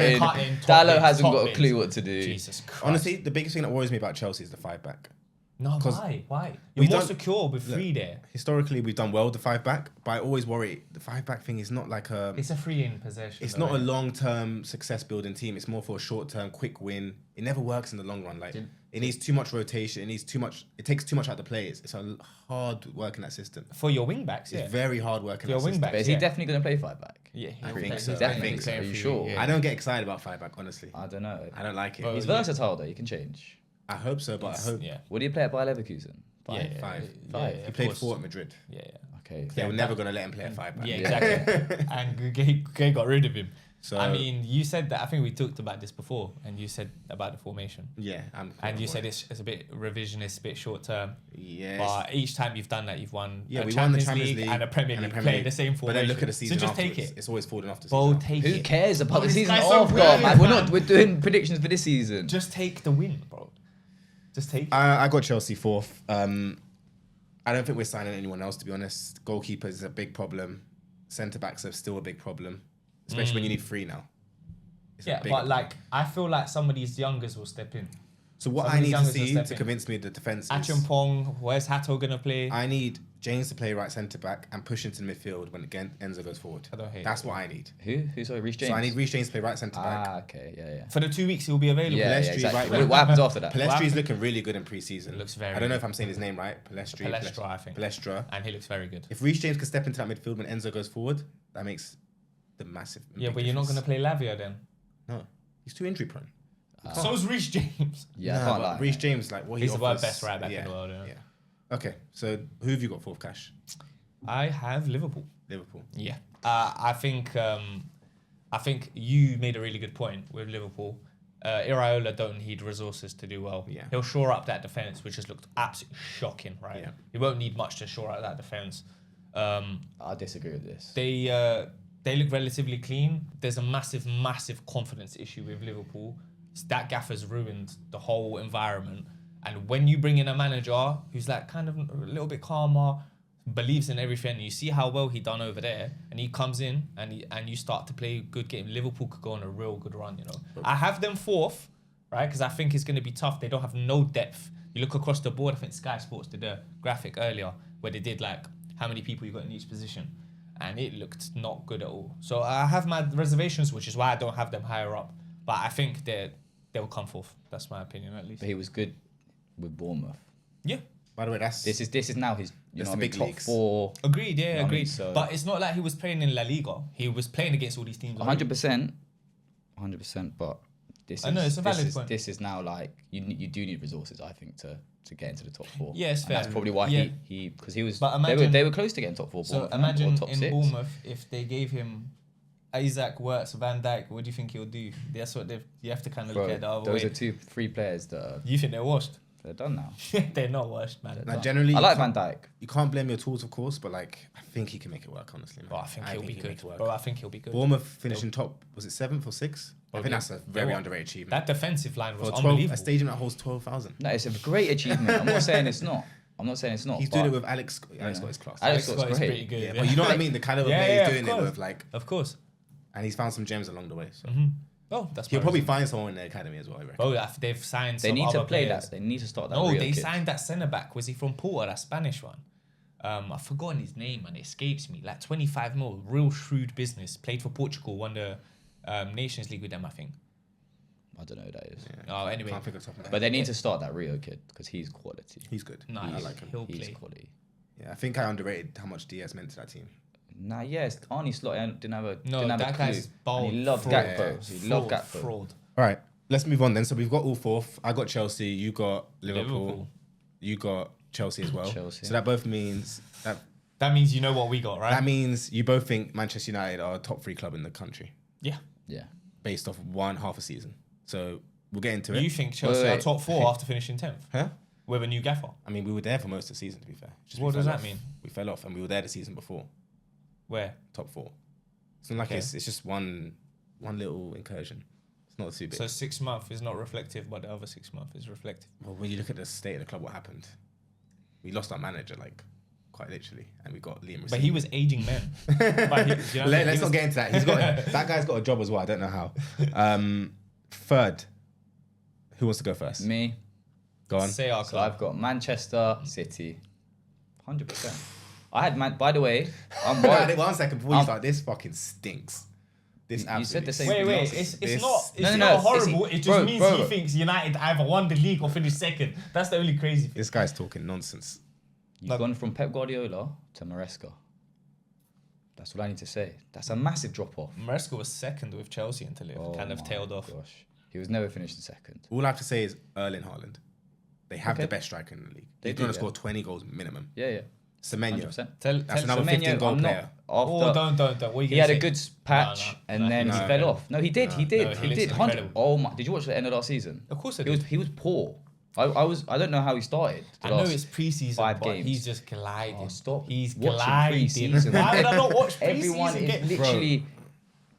in. top Dalot bins, hasn't top got a bins. clue what to do. Jesus Christ. Honestly, the biggest thing that worries me about Chelsea is the 5-back. No, 'Cause why? we You're more don't- secure with look, 3 there. Historically, we've done well with the 5-back, but I always worry the 5-back thing is not like It's a free in possession. It's though, not a innit? long-term success-building team. It's more for a short-term, quick win. It never works in the long run. Like it needs too much rotation. It needs too much. It takes too much out of the players. It's a hard work in that system. For your wing backs, yeah. It's very hard work in For your that wing system. backs. But is he Yeah. definitely going to play 5-back? Yeah, I he'll think play- so. he's I definitely think so. playing Are you for sure? yeah. I don't get excited about 5-back, honestly. I don't know. I don't like it. Well, He's yeah. versatile though. He can change. I hope so, but I hope Yeah. What do you play at Bayer Leverkusen? Yeah, yeah, Five. yeah, yeah, he of played course. 4 at Madrid. Yeah, yeah. Okay. They Yeah, were never going to let him play at 5-back. Yeah, exactly. And Gay got rid of him. So I mean, you said that. I think we talked about this before, and you said about the formation, yeah, and you said it's a bit revisionist, a bit short term. yes. But each time you've done that, you've won. Yeah, a we won the Champions Champions League League and a Premier League. Playing the same But formation. then look at the season. So just take afterwards. it. It's always falling off the Bro, season. take Who it. cares about Bro, the this season guy's so off, good, man? man. We're doing predictions for this season. Just take the win, bro. Just take it. I got Chelsea 4th. I don't think we're signing anyone else, to be honest. Goalkeepers is a big problem. Centre backs are still a big problem, especially when you need 3 now. It's a Yeah, big but problem. like I feel like some of these youngers will step in. So what some I of these need to youngers will see step to in. convince me of the defence is Acheampong, where's Hato gonna play? I need James to play right centre back and push into the midfield when again Enzo goes forward. I don't hate That's it. what I need. Who? Sorry, Reece James. So I need Reece James to play right centre back. Ah, okay, yeah. For the 2 weeks he'll be available. Yeah, Palestri, exactly. right, What happens after that? Palestri's looking really good in pre-season. Looks very I don't know good. if I'm saying his name right. Palestra, I think. Palestra. And he looks very good. If Reece James can step into that midfield when Enzo goes forward, that makes the massive. Yeah, big but you're not difference. gonna play Lavia then. No, he's too injury prone. So's Reece James. Yeah, I No, can't but lie. Reece James, like what He's he the offers, best right back in the world, yeah. Okay, so who have you got 4th, Cash? I have Liverpool. Liverpool. Yeah. I think you made a really good point with Liverpool. Iraola don't need resources to do well. Yeah. He'll shore up that defense, which has looked absolutely shocking, right? Yeah. He won't need much to shore up that defense. I disagree with this. They look relatively clean. There's a massive confidence issue with Liverpool. That gaffer's ruined the whole environment. And when you bring in a manager who's like kind of a little bit calmer, believes in everything, you see how well he done over there, and he comes in and you start to play a good game. Liverpool could go on a real good run, you know. I have them 4th, right? Because I think it's going to be tough. They don't have no depth. You look across the board. I think Sky Sports did a graphic earlier where they did like how many people you got in each position, and it looked not good at all. So I have my reservations, which is why I don't have them higher up. But I think they'll come 4th. That's my opinion, at least. But he was good with Bournemouth. Yeah. By the way, that's This is now his That's know the what I mean, big top leagues. 4. Agreed, yeah, You know what I agreed. mean? So- But it's not like he was playing in La Liga. He was playing against all these teams. already. 100%. But this I know, it's is a valid point. this is now like you do need resources, I think, to get into the top 4. Yeah, it's And fair. that's probably why Yeah. he because he was. But they imagine- were close to getting top 4. So Bournemouth, imagine or top in 6. Bournemouth, if they gave him Isaac, Wirtz, Van Dijk, what do you think he'll do? That's what you have to kind of Bro, look at the other those way. are 3 players that You think they're washed? they're done now. They're not washed, man. now, generally I you like can't- Van Dijk. You can't blame your tools, of course, but like I think he can make it work. Honestly, man. Bro, I think he'll be he can good. make it work. Bro, I think he'll be good. Bournemouth finishing top. Was it 7th or 6th? I think they- that's a they very were- underrated achievement. That defensive line was For 12, unbelievable. a stadium that holds 12,000. No, it's a great achievement. I'm not saying it's not. He's doing it with Alex. Alex got his class. Alex Scott Scott's is great. pretty good. Yeah, but you know what I mean. The caliber Yeah, player yeah, he's of doing it course. with, like, Of course. and he's found some gems along the way. So Oh, that's he'll my probably reason. find someone in the academy as well. I reckon. Oh, they've signed They some need to other play players. that. They need to start that. No, Rio they kid. signed that centre back. Was he from Porto? That Spanish one. I've forgotten his name and it escapes me. Like 25 mil, real shrewd business. Played for Portugal, won the Nations League with them, I think. I don't know who that is. Yeah. Oh, anyway. Can't think of something. But they need to start that Rio kid because he's quality. He's good. No, I like him. he'll He's play. quality. Yeah, I think I underrated how much Diaz meant to that team. Nah, yes, Arnie Slot didn't have a No, didn't have that a clue. guy's bold. And he loved fraud. Gakpo. He loved Gakpo. Fraud. All right, let's move on then. So we've got all fourth. I got Chelsea. You got Liverpool. Liverpool. You got Chelsea as well. Chelsea. So that both means That means you know what we got, right? that means you both think Manchester United are a top 3 club in the country Yeah. Yeah. based off half a season. So we'll get into it. You think Chelsea Wait. are top 4 after finishing 10th Huh? with a new gaffer? I mean, we were there for most of the season, to be fair. Just What we does fell that off. mean? We fell off, and we were there the season before, Where? top 4. It's not like Okay. it's just one little incursion. It's not too big. So 6 months is not reflective, but the other 6 months is reflective. Well, when you look at the state of the club, what happened? We lost our manager, like, quite literally, and we got Liam. But he was aging men. But he- you know, Let's he not was- get into that. That guy's got a job as well. I don't know how. Third, who wants to go first? Me. Go on. Say our So club. I've got Manchester City. 100%. I had by the way, I'm worried. 1 second before you start. This fucking stinks. This You said absolutely the same Wait, thing. wait. This- It's not. It's No, not it's- horrible. It just bro, means bro. he thinks United either won the league or finished second. That's the only crazy thing. This guy's talking nonsense. You've gone from Pep Guardiola to Maresca. That's what I need to say. That's a massive drop off. Maresca was second with Chelsea until it kind of tailed off. Gosh. He was never finished in second. All I have to say is Erling Haaland. They have Okay. the best striker in the league. They He's do, going to yeah. score 20 goals minimum. Yeah, yeah. Semenyo. 100%. That's another 15 goal player. Oh, don't. What are you He gonna had say? a good patch No, and then no, he no. fell off. No, he did. No, he did. no, he he looks did. incredible. Oh my! Did you watch the end of last season? Of course I He was. did. He was poor. I don't know how he started. the I know last it's preseason, 5 but games. he's just gliding. Oh, stop He's watching gliding. pre-season. Why did I not watch preseason? Everyone is again? literally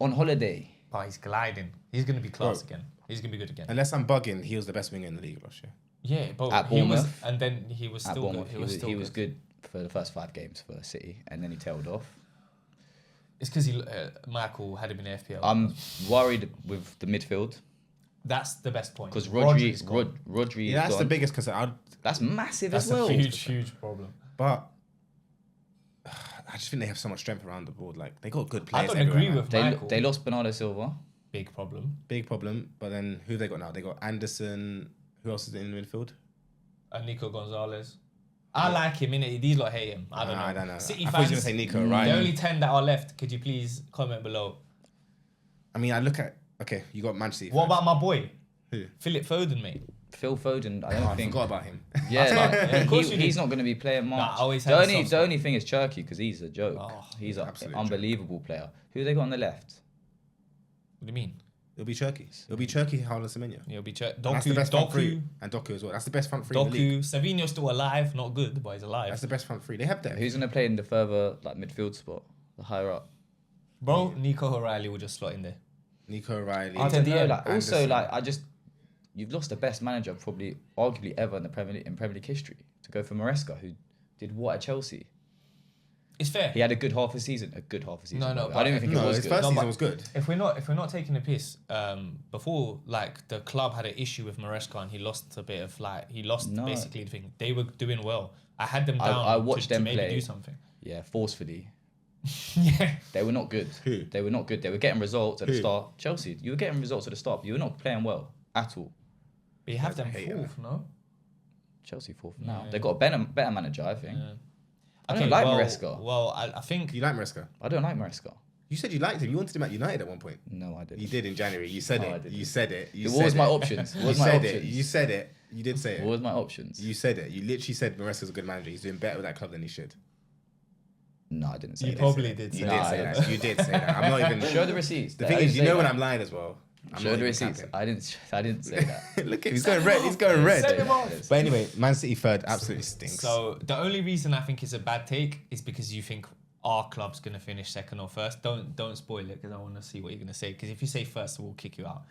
on holiday. But he's gliding. He's gonna be class Bro. again. He's gonna be good again. Unless I'm bugging, he was the best winger in the league last year. Yeah, but At he was, Bournemouth. and then he was At still good. Bournemouth, He was still he was good for the first 5 games for City, and then he tailed off. It's because Michael had him in the FPL. I'm worried with the midfield That's the best point. because Rodri's gone. Rodri. Yeah, that's the gone. biggest concern. That's massive That's as well. a huge problem. But I just think they have so much strength around the board. Like, they got good I players don't everywhere, agree man. with Michael. They lost Bernardo Silva. Big problem. Big problem. But then who have they got now? They got Anderson. Who else is in the midfield? Nico Gonzalez. I like him, innit? These lot hate him. I don't know. I don't know. City I thought he was fans. gonna say Nico, right? The only 10 that are left, could you please comment below? I mean, I look at... Okay, you got Manchester City What fans. about my boy? Who? Philip Foden, mate. Phil Foden, I Oh, don't I think. forgot about him. Yeah, Yeah, of course you he's do. not going to be playing much. I always the had a only soft spot. thing is Cherky because he's a joke. Oh, he's an absolute unbelievable player. Who they got on the left? What do you mean? It'll be Cherky. It'll be Cherky, Haaland, Semenyo. It'll be Doku, That's the best front three. Doku, And Doku as well. That's the best front three in the league. Savinho's still alive. Not good, but he's alive. That's the best front three. They have depth. Who's going to play in the further like midfield spot, the higher up? Bro, Nico O'Reilly will just slot in there. Nico O'Reilly. I don't know. DM, Like, also, Anderson. like you've lost the best manager probably, arguably ever in the Premier League history to go for Maresca, who did what at Chelsea. It's fair. He had a good half a season. No, by the way. but- I don't even think No, it was his good. first No, season but- was good. If we're not taking a piss, before like the club had an issue with Maresca and he lost a bit of No. basically the thing. They were doing well. I had them down. I watched to them maybe play. do something. Yeah, forcefully. Yeah. They were not good. Who? They were not good. They were getting results at the Who? start. Chelsea, you were getting results at the start, but you were not playing well at all. But you have That's a them hater. fourth, no? Chelsea fourth now. Yeah. They got a better manager, I think. Yeah. I don't like well, Maresca. Well, I think You like Maresca? I don't like Maresca. You said you liked him. You wanted him at United at one point. No, I didn't. You did in January. You said No, I it. didn't. You said it. You What said was it. my options? What You was my said it. options? You said it. You did say What it. was my options? You said it. You literally said Maresca's a good manager. He's doing better with that club than he should. No, I didn't say You that. probably did. You say did that. say that. You did say that. I'm not even. Show the receipts. The I thing didn't is, you say know when that. I'm lying as well. I'm Show not the even receipts. capping. I didn't say that. Look at him. He's going red. He's going red. Send him off. But anyway, Man City third absolutely stinks. So the only reason I think it's a bad take is because you think our club's gonna finish second or first. Don't spoil it because I want to see what you're gonna say. Because if you say first, we'll kick you out.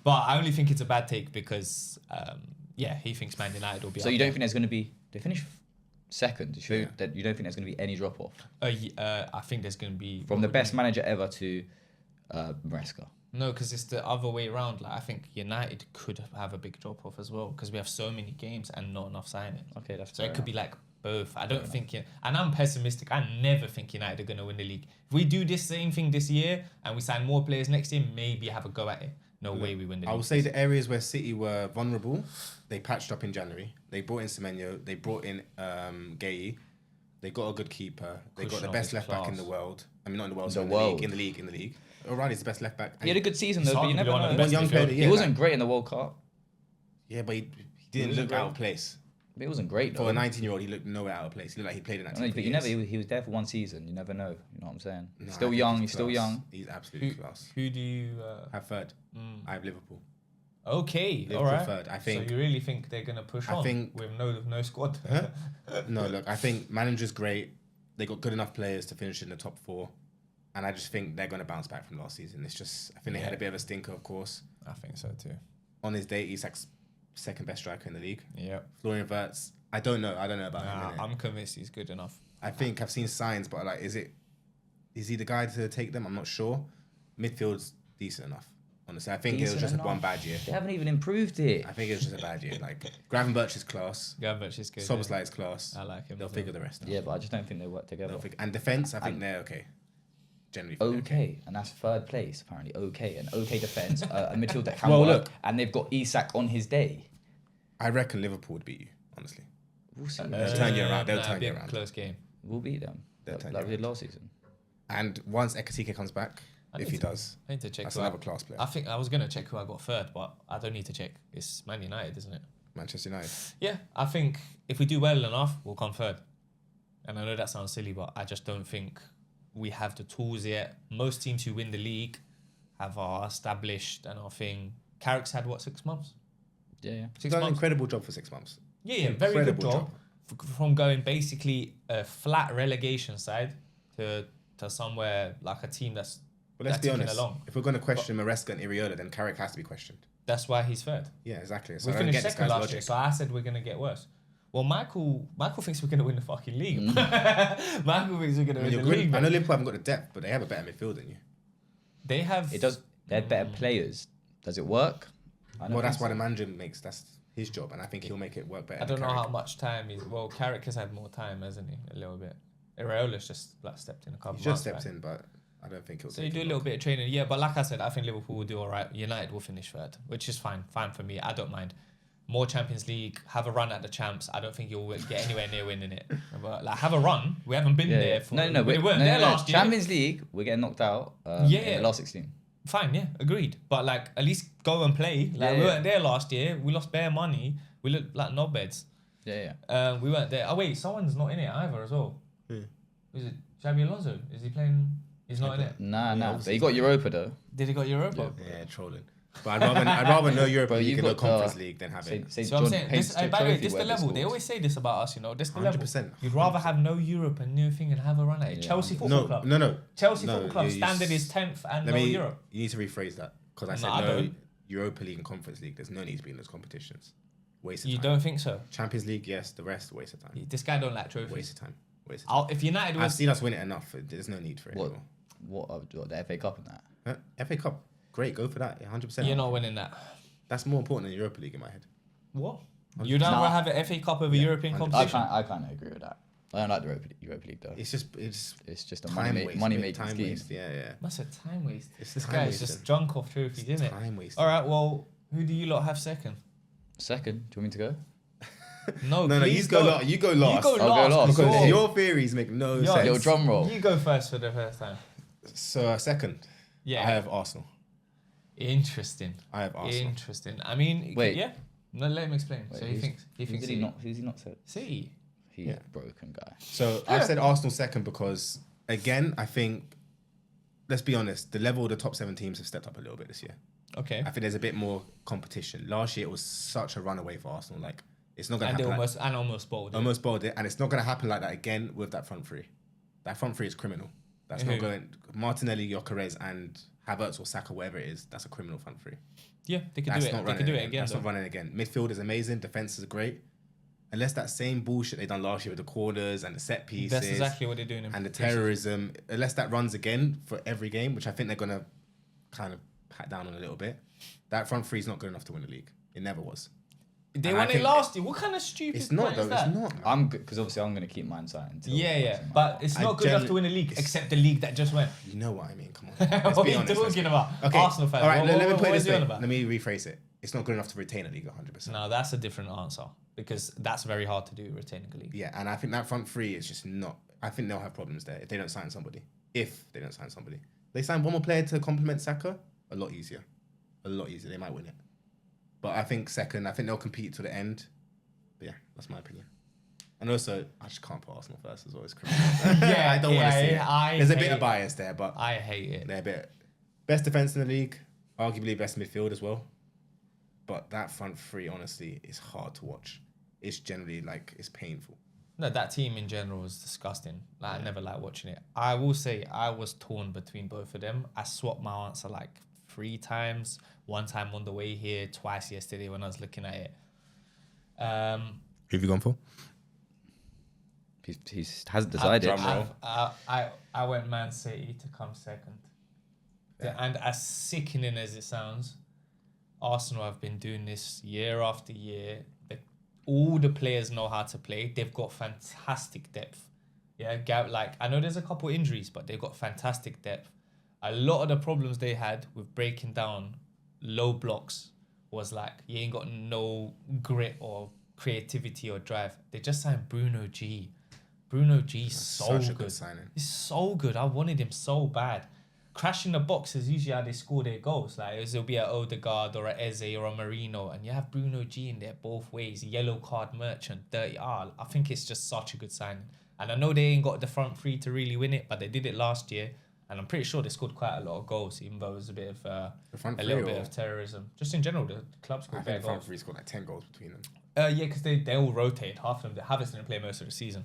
But I only think it's a bad take because he thinks Man United will be. So up you don't there. think there's going to be? They finished second. You Yeah. that you don't think there's going to be any drop off I think there's gonna be from the best manager ever to Maresca. No, because it's the other way around. Like I think United could have a big drop off as well because we have so many games and not enough signings. Okay, that's So fair it could be enough. like both. I don't think, and I'm pessimistic. I never think United are going to win the league. If we do this same thing this year and we sign more players next year, maybe have a go at it. No way we win the league. I will say the areas where City were vulnerable, they patched up in January. They brought in Semenyo. They brought in Gueye. They got a good keeper. They got the Kushner best is left back in class. the world. I mean, not in the world, The sorry, world. in the league. O'Reilly's the best left back. He had a good season He's though, but you arguably never one of know. the One best young midfield. player of the He year. wasn't like- great in the World Cup. Yeah, but he didn't wasn't look out great. of place. But he wasn't great though. For a 19-year-old, he looked nowhere out of place. He looked like he played in that I team know, for but you years. never. He was there for one season. You never know. You know what I'm saying? No, I Still think young. He's still class. young. He's absolutely Who, class. who do you... I have third. I have Liverpool. Okay, Liverpool all right. third. I think. So you really think they're going to push I on think- with no squad? Huh? No, look, I think manager's great. They got good enough players to finish in the top 4. And I just think they're going to bounce back from last season. It's just, I think they had a bit of a stinker, of course. I think so too. On his day, Isak's second best striker in the league. Yeah. Florian Wirtz, I don't know about him. innit? I'm convinced he's good enough. I think I've seen signs, but like, is he the guy to take them? I'm not sure. Midfield's decent enough. Honestly, I think it was Decent just enough. one bad year. They haven't even improved it. I think it was just a bad year. Like Gravenberch is class, Gavich is good. Soboslai is class. I like him. They'll as figure well. the rest out. Yeah, but I just don't think they work together. And defense, I think they're okay. Generally, think they're Okay, and that's third place apparently. Okay, an okay defense, a midfield that can Well, work, look. and they've got Isak on his day. I reckon Liverpool would beat you. Honestly, We'll see. They'll turn you around. They'll Nah, turn you big around. Close game. We'll beat them. They'll Like, turn like you we did last season. and once Ekatike comes back, I if need he to- does, I need to check. that's who I- another class player. I think I was gonna check who I got third, but I don't need to check. It's Man United, isn't it? Manchester United. Yeah, I think if we do well enough, we'll come third. And I know that sounds silly, but I just don't think we have the tools yet. Most teams who win the league have our established and our thing. Carrick's had what, 6 months? Yeah. He's 6 done an months. incredible job for 6 months. Yeah, very good Incredible job. From going basically a flat relegation side to somewhere like a team that's But let's that's be ticking honest. along. If we're going to question Maresca and Iriola, then Carrick has to be questioned. That's why he's third. Yeah, exactly. So We I don't finished get this second guy's last year, logic. so I said we're gonna get worse. Well, Michael thinks we're gonna win the fucking league. Michael thinks we're gonna I, mean, win the league. I know man. Liverpool haven't got the depth, but they have a better midfield than you. They have. It does. They're better players. Does it work? I don't Well, that's think why so. the manager makes. That's his job, and I think he'll make it work better. I don't than know how Carrick. much time he's. Well, Carrick has had more time, hasn't he? A little bit. Areola's just like stepped in a couple. He's just months stepped back. in, but I don't think he'll. So you take do a him little long. bit of training, yeah. But like I said, I think Liverpool will do all right. United will finish third, which is fine for me. I don't mind. More Champions League, have a run at the champs. I don't think you'll get anywhere near winning it. But like, have a run. We haven't been there for. No. we weren't there last year. Champions League, we're getting knocked out. Yeah. In the last 16. Fine, yeah, agreed. But like, at least go and play. Like, we Yeah. weren't there last year. We lost bare money. We looked like knobheads. Yeah. We weren't there. Oh wait, someone's not in it either as well. Who? Is it Xabi Alonso? Is he playing? He's not in it. Nah. But obviously he got Europa though. Did he got Europa? Yeah, trolling. But I'd rather know Europa Bro, League you've and no got, Conference League than have Say, it. say So I'm John saying, Pace this, by the way, trophy this the where level. They scores. always say this about us, you know. This the level. 100%. You'd rather have no Europe and new thing and have a run at it. Yeah. Chelsea Football Club. No. Chelsea No, Football Club you standard is 10th and Let no me. Europe. You need to rephrase that because I No, said I no don't. Europa League and Conference League. There's no need to be in those competitions. Waste of You time. don't think so? Champions League, yes. The rest, waste of time. This guy don't like trophies. Waste of time. Waste of time. If United I've was seen us win it enough. There's no need for it What? anymore. What the FA Cup and that? FA Cup, great. Go for that. 100%. you're not winning that. That's more important than Europa League in my head. What? You'd rather Nah. have an FA Cup over European 100%. competition? I kind of agree with that. I don't like the Europa League though. It's just It's just a time money waste. money mate. making Time scheme. waste. Yeah. That's a time waste. It's This time guy is wasting. just drunk off trophies, isn't it? Time waste. All right, well, who do you lot have second? Second, do you want me to go? No, No, please you go last. You go last. You go I'll go last. last. Because Sure. your theories make no Yo, sense. Little drum roll. You go first for the first time. So second, Yeah. I have Arsenal. Interesting. I have Arsenal. Interesting. I mean, Wait. Yeah. No, let him explain. Wait, So he thinks Who's City. he not? Who's he not said? City. He's Yeah. a broken guy. So I've said Arsenal second because, again, I think, let's be honest, the level of the top 7 teams have stepped up a little bit this year. Okay. I think there's a bit more competition. Last year it was such a runaway for Arsenal. Like it's not gonna And they happen. almost bowled it. Almost bowled it, and it's not gonna happen like that again with that front three. That front three is criminal. That's Who? not going. Martinelli, Gyökeres, and Havertz or Saka, whatever it is, that's a criminal front three. Yeah, they could That's do it. not They running could do it again. again. That's though. not running again. Midfield is amazing. Defense is great. Unless that same bullshit they done last year with the corners and the set pieces. That's exactly what they're doing. And the terrorism, unless that runs again for every game, which I think they're gonna kind of pat down on a little bit. That front three is not good enough to win the league. It never was. They And I won it think last year. What kind of stupid? It's not point though. is that? It's not. man. I'm good because obviously I'm going to keep mine silent. until Yeah, it's in my but mouth. it's I not good enough to genuinely- win a league, it's- except the league that just went. You know what I mean? Come on. What Let's are be you honest. talking about? Okay. Arsenal fans. All right. What Let me put are it this you on way. about? Let me rephrase it. It's not good enough to retain a league 100%. No, that's a different answer. because that's very hard to do, retaining a league. Yeah, and I think that front three is just not. I think they'll have problems there if they don't sign somebody. They sign one more player to complement Saka, a lot easier. They might win it. But I think second, I think they'll compete to the end. But yeah, that's my opinion. And also, I just can't put Arsenal first as well. It's criminal. Yeah, I don't want to see it. There's a bit of it. bias there, but I hate it. they're a bit best defense in the league, arguably best midfield as well. But that front three, honestly, is hard to watch. It's generally it's painful. No, that team in general was disgusting. I never liked watching it. I will say I was torn between both of them. I swapped my answer 3 times. One time on the way here, twice yesterday when I was looking at it. Who have you gone for? He hasn't decided. I went Man City to come second. Yeah. And as sickening as it sounds, Arsenal have been doing this year after year. All the players know how to play. They've got fantastic depth. Yeah, I know there's a couple injuries, but they've got fantastic depth. A lot of the problems they had with breaking down low blocks was you ain't got no grit or creativity or drive. They just signed Bruno G. Bruno G is so good. He's so good. I wanted him so bad. Crashing the box is usually how they score their goals. It'll be an Odegaard or an Eze or a Marino, and you have Bruno G in there both ways. Yellow card merchant, dirty. I think it's just such a good signing. And I know they ain't got the front three to really win it, but they did it last year. And I'm pretty sure they scored quite a lot of goals, even though it was a bit of a little bit of terrorism. Just in general, the club scored better goals. The front three scored 10 goals between them. Yeah, because they all rotate. Half of them, Havertz didn't play most of the season.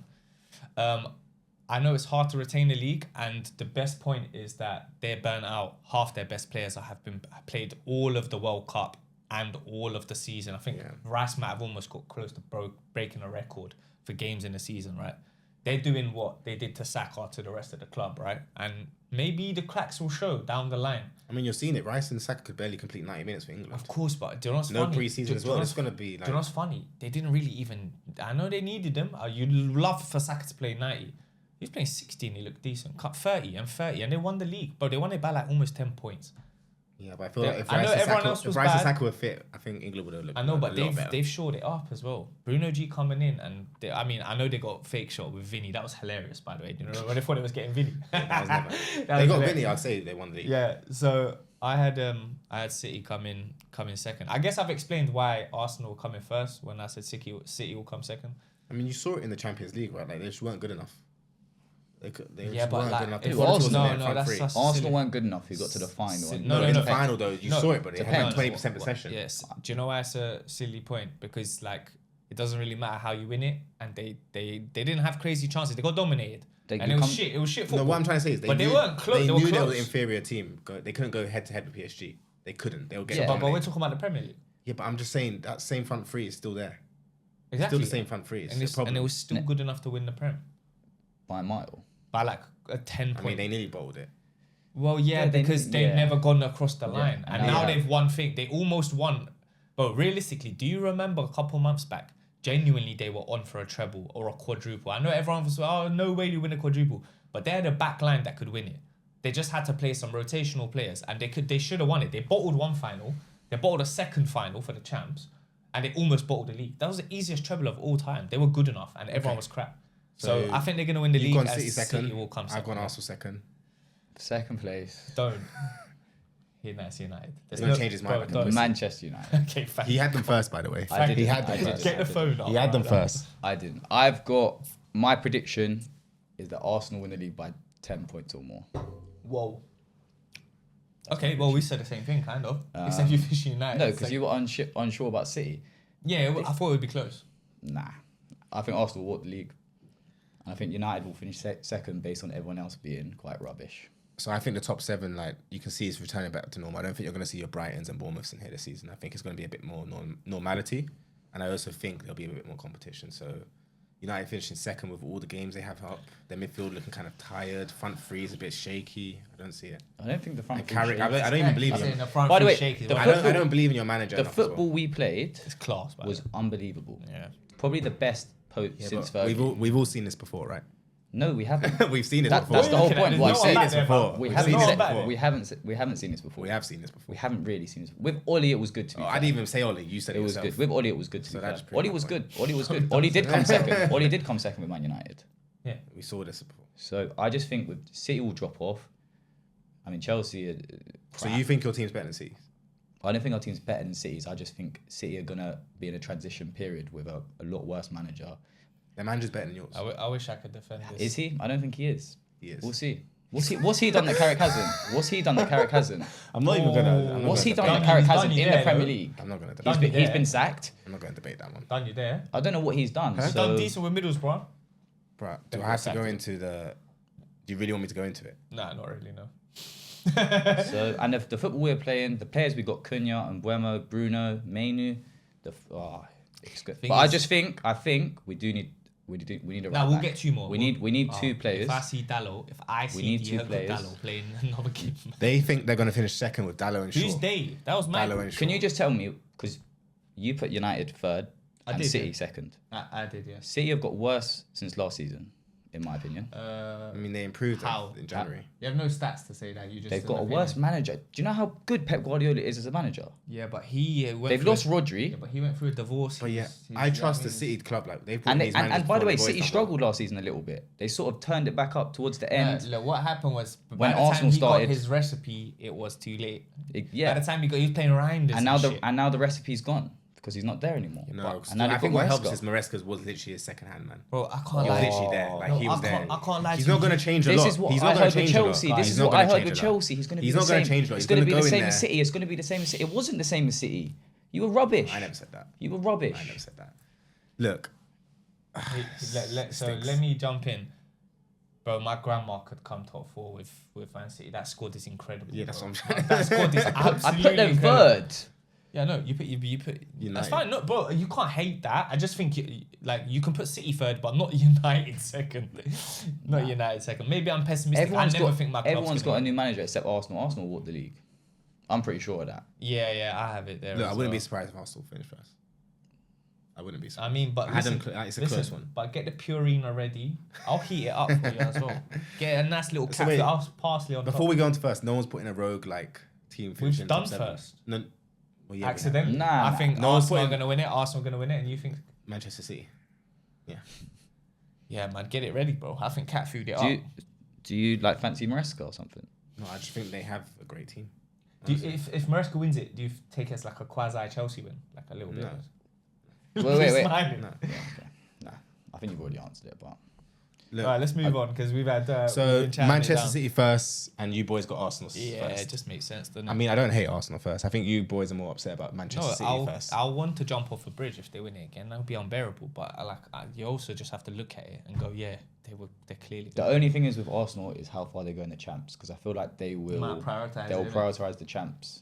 I know it's hard to retain the league, and the best point is that they're burnt out. Half their best players have played all of the World Cup and all of the season. I think Rice might have almost got close to breaking a record for games in the season, right? They're doing what they did to Saka to the rest of the club, right? And maybe the cracks will show down the line. I mean, you're seeing it. Rice and Saka could barely complete 90 minutes for England. Of course, but do you know what's funny? No pre-season as well. It's going to be Do you know what's funny? They didn't really even... I know they needed them. You'd love for Saka to play 90. He was playing 60 and he looked decent. Cut 30 and they won the league. But they won it by almost 10 points. Yeah, but I feel if Rice and Saka were fit, I think England would have looked a lot better. They've shored it up as well. Bruno G coming in, and I know they got fake shot with Vinny. That was hilarious, by the way. You know, when they thought it was getting Vinny. That was never. They got Vinny. I'd say they won the league. Yeah. So I had City come in second. I guess I've explained why Arsenal will come in first when I said City will come second. I mean, you saw it in the Champions League, right? They just weren't good enough. They weren't good enough. Arsenal weren't good enough. Who got to the final? In the final though, you saw it, but they had 20% possession. Yes. Do you know why it's a silly point? Because it doesn't really matter how you win it, and they didn't have crazy chances. They got dominated, and it was shit. It was shit football. No, what I'm trying to say is they weren't close. They knew they were the inferior team. They couldn't go head to head with PSG. They couldn't. They were getting. But we're talking about the Premier League. Yeah, but I'm just saying that same front three is still there. Exactly. Still the same front three. And it was still good enough to win the Prem by a mile. By a 10 point. I mean, they nearly bowled it. Well, because they've never gone across the line. And now they've won thing. They almost won. But realistically, do you remember a couple months back, genuinely they were on for a treble or a quadruple? I know everyone was no way you win a quadruple. But they had a back line that could win it. They just had to play some rotational players. And they should have won it. They bottled one final. They bottled a second final for the champs. And they almost bottled the league. That was the easiest treble of all time. They were good enough. And everyone was crap. So I think they're going to win the league. City second. City will come second. I've gone Arsenal second. Second place. Don't. That's United. He's going to change his mind. Manchester United. Okay, fine. He had them first, by the way. He had them first. Get the phone up. He had them first. I didn't. I've got... My prediction is that Arsenal win the league by 10 points or more. Whoa. Okay, well, we said the same thing, kind of. We said you fish United. No, because you were unsure about City. Yeah, I thought it would be close. Nah. I think Arsenal will win the league. I think United will finish second based on everyone else being quite rubbish. So I think the top 7, you can see, is returning back to normal. I don't think you're going to see your Brightons and Bournemouths in here this season. I think it's going to be a bit more normality. And I also think there'll be a bit more competition. So United finishing second with all the games they have up. Their midfield looking kind of tired. Front three is a bit shaky. I don't see it. I don't think the front three I don't even believe in him. By the way, I don't believe in your manager. The football we played was unbelievable. Yeah. Probably the best since Fergie. We've all seen this before, right? No, we haven't. We've seen it That's before. the whole point. There's What no I'm one saying back is there, before. bro. we We've haven't seen no this one back before. there. we haven't seen this before. We have seen this before. We haven't really seen this. With Oli, it was good to be Oh, fair. I didn't even say Oli. You said It was yourself. good. With Oli, it was good to So be that fair. just proved Oli my was point. good. Oli was good. Oli did come second. Oli did come second with Man United. Yeah. We saw this before. So I just think with City will drop off. I mean, Chelsea are So crap. you think your team's better than City? I don't think our team's better than City's. I just think City are going to be in a transition period with a lot worse manager. Their manager's better than yours. I wish I could defend this. Is he? I don't think he is. He is. We'll see. What's he done that Carrick hasn't? What's he done that Carrick hasn't? I'm not even gonna. I'm not What's gonna he done debate that Done- Carrick he's hasn't done you in the there, Premier though. League? I'm not gonna Done debate. you He's there. been sacked. I'm not gonna debate that one. Done you there? I don't know what he's done. He's So done decent with Middlesbrough. Bruh, do Don't I have to get go sacked. into the? Do you really want me to go into it? Nah, not really. No. So and the football we're playing, the players we got Cunha and Buemo, Bruno, Mainu. It's good. Thing But is- I think we need a right Nah, we'll back. get two more. We need two players. If I see Dallo, if I see need two Diego players. Dallo playing another game, They think they're gonna finish second with Dallo and Shaw. who's they? That was my. Dallo and Shaw. Can you just tell me because you put United third I and did, City yeah. second. I did, yes. City have got worse since last season, in my opinion. I mean, they improved How? in January. You have no stats to say that. You just They've got a worse manager. Do you know how good Pep Guardiola is as a manager? Yeah, but he went. They've through lost Rodri. Yeah, but he went through a divorce. But yeah, He's- I he's- trust that the means- City club. Like they've brought And, these and managers by the before, way, they've always City done well. struggled last season a little bit. They sort of turned it back up towards the end. Look, what happened was When by the Arsenal time he started- got his recipe, it was too late. Yeah. By the time he was playing Reinders And now shit. and now the recipe's gone because he's not there anymore. No, But- so and now I they've think got what helps Maresca. is Maresca's was literally his second hand man. Bro, I He can't was lie. literally there. Like he No, was I there. can't- I can't lie He's to not you. going to change a This lot. is what He's I not going heard to with change a lot. Chelsea. He's This is not what I gonna heard change with a lot. Chelsea. He's going to be He's the not same. gonna change a lot. It's He's going to be gonna the go in same there. as City. It's going to be the same as City. It wasn't the same as City. You were rubbish. I never said that. You were rubbish. I never said that. Look, So let me jump in. Bro, my grandma could come top four with Man City. That squad is incredible. Yeah, that's bro. what I'm saying. That squad is absolutely I put them incredible. third. Yeah, no, you put United. That's fine. No, bro, you can't hate that. I just think you can put City third, but not United second. Not United second. Maybe I'm pessimistic. I never think my club's everyone's gonna got a new manager except Arsenal. Arsenal won the league. I'm pretty sure of that. Yeah, I have it there. look, I as wouldn't be well. surprised if Arsenal finished first. I wouldn't be I surprised. mean, but I had them listen, it's a listen, close one. But get the Purina ready. I'll heat it up for you as well. Get a nice little So cafe. wait, I'll parsley on Before we go on to first, no one's putting a rogue like team finishing done top seven. first. No, well, yeah, we have. accidentally. Nah, I think No one's Arsenal are putting- going to win it. Arsenal going to win it, and you think, Manchester City. yeah, man, get it ready, bro. I think cat food it Do up. do you like fancy Maresca or something? No, I just think they have a great team. If Maresca wins it, do you take it as like a quasi Chelsea win, like a little bit? No. Wait. Smiling. No. Yeah, okay. Nah, I think you've already answered it, but Look, All right, let's move on because we've had. so we've been chatting it Manchester down. City first, and you boys got Arsenal Yeah, first. it just makes sense, doesn't it? I mean, I don't hate Arsenal first. I think you boys are more upset about no, Manchester City first. I'll want to jump off a bridge if they win it again. That would be unbearable. But you also just have to look at it and go, yeah, they're clearly. the only thing is with Arsenal is how far they go in the champs because I feel like they Might will prioritise they'll it, innit? prioritize the champs.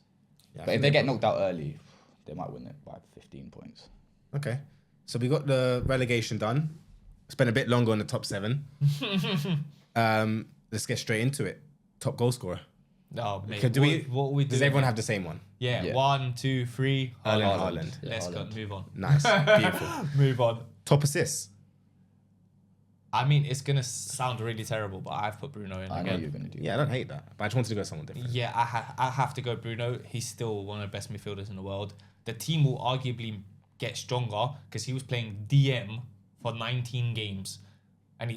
Yeah, I But if think they get will. knocked out early, they might win it by 15 points. Okay. So we got the relegation done. Spent a bit longer on the top 7. Let's get straight into it. Top goal scorer. No, mate. Okay, what we Does doing? everyone have the same one? Yeah, Yeah. 1, 2, 3. Haaland. Yeah, Let's Haaland. go. Move on. Nice. Beautiful. Move on. Top assists. I mean, it's gonna sound really terrible, but I've put Bruno in I know again. you're going to do Yeah, I don't hate that. But I just wanted to go someone different. Yeah, I have to go Bruno. He's still one of the best midfielders in the world. The team will arguably get stronger because he was playing DM for 19 games, and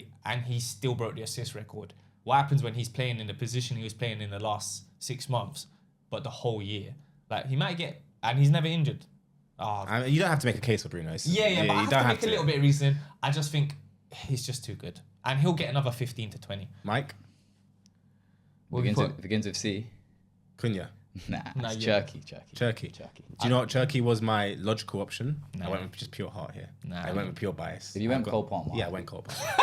he still broke the assist record. What happens when he's playing in the position he was playing in the last 6 months, but the whole year? Like he might get, and he's never injured. I mean, you don't have to make a case for Bruno. It's- Yeah, but I you have don't to make a little bit of reasoning. I just think he's just too good, and he'll get another 15 to 20. Mike, What we put? Begins with C. Cunha, Nah, Nah, it's yeah. Turkey. Do you know what Turkey was my logical option? No. I went with just pure heart here. Nah. I went with pure bias. If you went Cole Palmer. Yeah, I went Cole Palmer.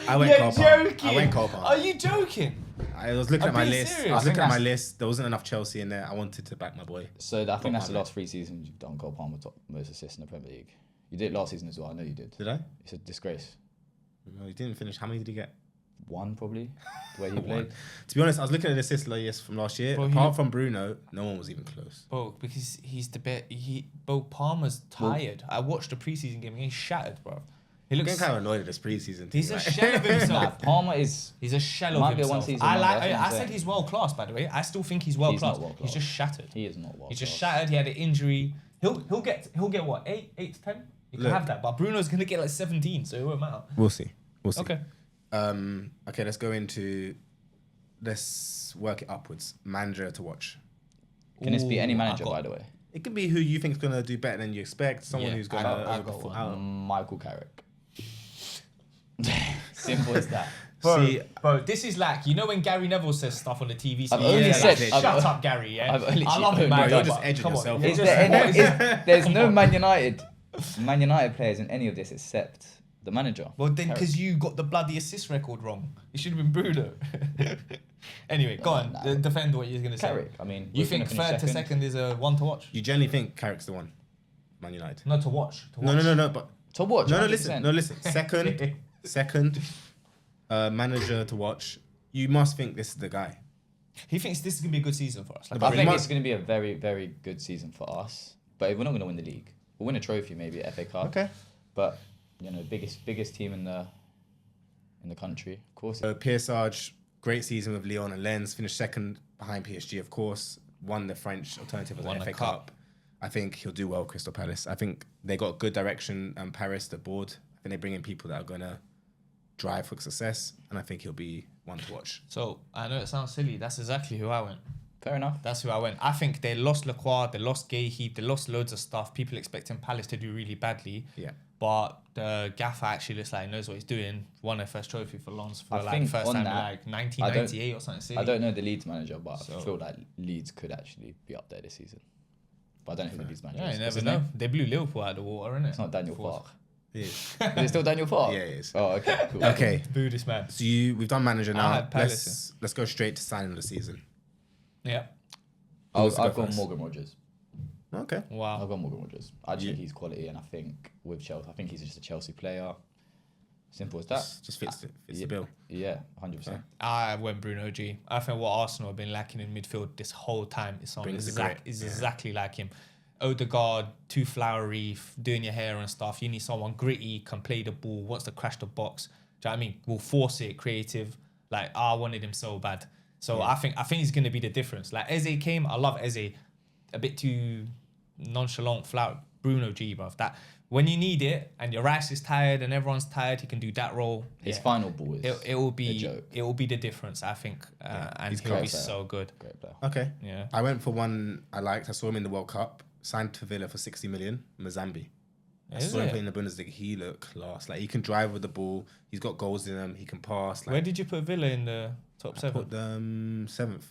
I went Cole Palmer. I went Cole Palmer. Are you joking? I was looking I'm at my being list. serious. I was I think looking at my that's- list. There wasn't enough Chelsea in there. I wanted to back my boy. So I think that's the Palmer. last 3 seasons you've done Cole Palmer top most assists in the Premier League. You did it last season as well. I know you did. Did I? It's a disgrace. No, he didn't finish. How many did he get? 1 probably. The way he One. played. To be honest, I was looking at the assists list from last year. Bro, Apart from Bruno, no one was even close. Bro, because he's the best. Bro, Palmer's tired. I watched the preseason game. He's shattered, bro. He looks. getting kind of annoyed at this preseason. He's thing, a like. shell of Nah, himself. Palmer is. He's a shell Might of be a himself. one-season I wonder, like. that's what I'm I said saying. he's world class. By the way, I still think he's world He's class. not world He's class. just shattered. He is not world He's just class. shattered. He had an injury. He'll get what 8 to 10. You can Look. have that, but Bruno's gonna get like 17, so it won't matter. We'll see. We'll see. Okay. Okay, let's work it upwards. Manager to watch. Can this be any Ooh, manager, I've got- by the way? It could be who you think is gonna do better than you expect. Someone Yeah, who's I gonna got overperform. one. Michael Carrick. Simple as that. Bro, this is like, you know when Gary Neville says stuff on the TV? I've so only you're said- like, I've- shut up, Gary. Yeah, I've only- I love Bro, him, man. you're but just edging come on, yourself. you're Is just- there what is it? there's no Man United players in any of this except the manager. Well, then, Carrick. because you got the bloody assist record wrong, it should have been Bruno. Anyway, go on. Nah. Defend what you're gonna say. Carrick. I mean, You we're think gonna finish third to second is a one to watch? You generally think Carrick's the one, Man United. No, to watch. To No, watch. no, but To watch. no, 100%. listen. Second, manager to watch. You must think this is the guy. He thinks this is gonna be a good season for us. Like, No, I but think he it's might- going to be a very, very good season for us. But we're not going to win the league. We'll win a trophy, maybe FA Cup. Okay. But biggest team in the country, of course. Pierre-Sarge, great season with Lyon and Lens. Finished second behind PSG, of course. Won the French alternative of Won the the FA cup. Cup. I think he'll do well, Crystal Palace. I think they got good direction. Paris, the board. I think they bring in people that are gonna drive for success, and I think he'll be one to watch. So I know it sounds silly. That's exactly who I went. Fair enough. That's who I went. I think they lost Lacroix, they lost Gayheap, they lost loads of stuff. People expecting Palace to do really badly. Yeah. But the gaffer actually looks like he knows what he's doing. Won their first trophy for Lens for I like think first on time in that, like 1998 or something silly. I don't know the Leeds manager, but So- I feel like Leeds could actually be up there this season. But I don't know who the Leeds manager Yeah, is. you What's never his know. name? They blew Liverpool out of the water, innit? It's not Daniel Fourth. Farke. Yeah. Is it still Daniel Farke? Yeah, it is. Oh, okay, cool. Okay. Boo this man. So we've done manager I now. had Palace. Let's go straight to signing of the season. Yeah. Who wants to go I've gone first? Morgan Rogers. Okay. Wow. I've gone Morgan Rogers. I just You- think he's quality, and I think with Chelsea, I think he's just a Chelsea player. Simple as that. Just fits the bill. Yeah, 100%. I went Bruno G. I think what Arsenal have been lacking in midfield this whole time is someone Brings the grit, exactly like him. Odegaard, too flowery, doing your hair and stuff. You need someone gritty, can play the ball, wants to crash the box. Do you know what I mean? Will force it, creative. Like, I wanted him so bad. So I think he's going to be the difference. Like, Eze came. I love Eze. A bit too nonchalant, flower. Bruno G, bruv. That when you need it and your Rice is tired and everyone's tired, he can do that role. His Yeah. final ball is It will a be joke. it will be the difference, I think, and he's he'll great be player. so good. Great player. Okay. Yeah. I went for one I liked. I saw him in the World Cup. Signed to Villa for 60 million. Mazambi. I Is saw him it? play in the Bundesliga. He looked class. Like he can drive with the ball. He's got goals in him. He can pass. Like, Where did you put Villa in the top I seven? put them 7th.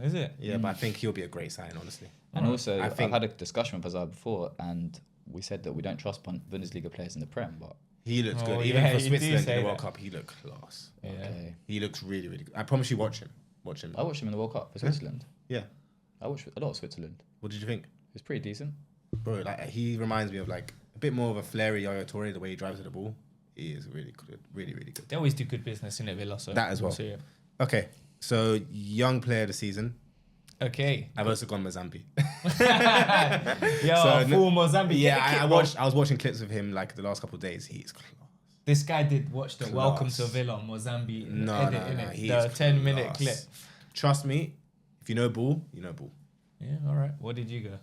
Is it? Yeah, but I think he'll be a great sign, honestly. And also, I I've think- had a discussion with Hazard before, and we said that we don't trust Bundesliga players in the Prem, but He looks Oh, good. Even yeah, for you do Switzerland say in the World that. Cup, he looked class. Yeah. okay. He looks really, really good. I promise you, watch him. Watch him. I watched him in the World Cup for Switzerland. Yeah. I watched a lot of Switzerland. What did you think, It was pretty decent. bro? Like he reminds me of like a bit more of a flary Yaya Toure. The way he drives with the ball, he is really good. Really, really good. They always do good business in it, Villa. So That as well. we'll see it. Okay, so young player of the season. Okay. I've also gone Mazambi. Yo, So, full Mozambique. Yeah, Get the kit, I bro. watched. I was watching clips of him like the last couple of days. He's class. This guy did watch the Class. Welcome to Villa on Mozambique No, edit, no, no. innit? He The is 10-minute class. clip. Trust me, if you know ball, you know ball. Yeah, all right. What did you go?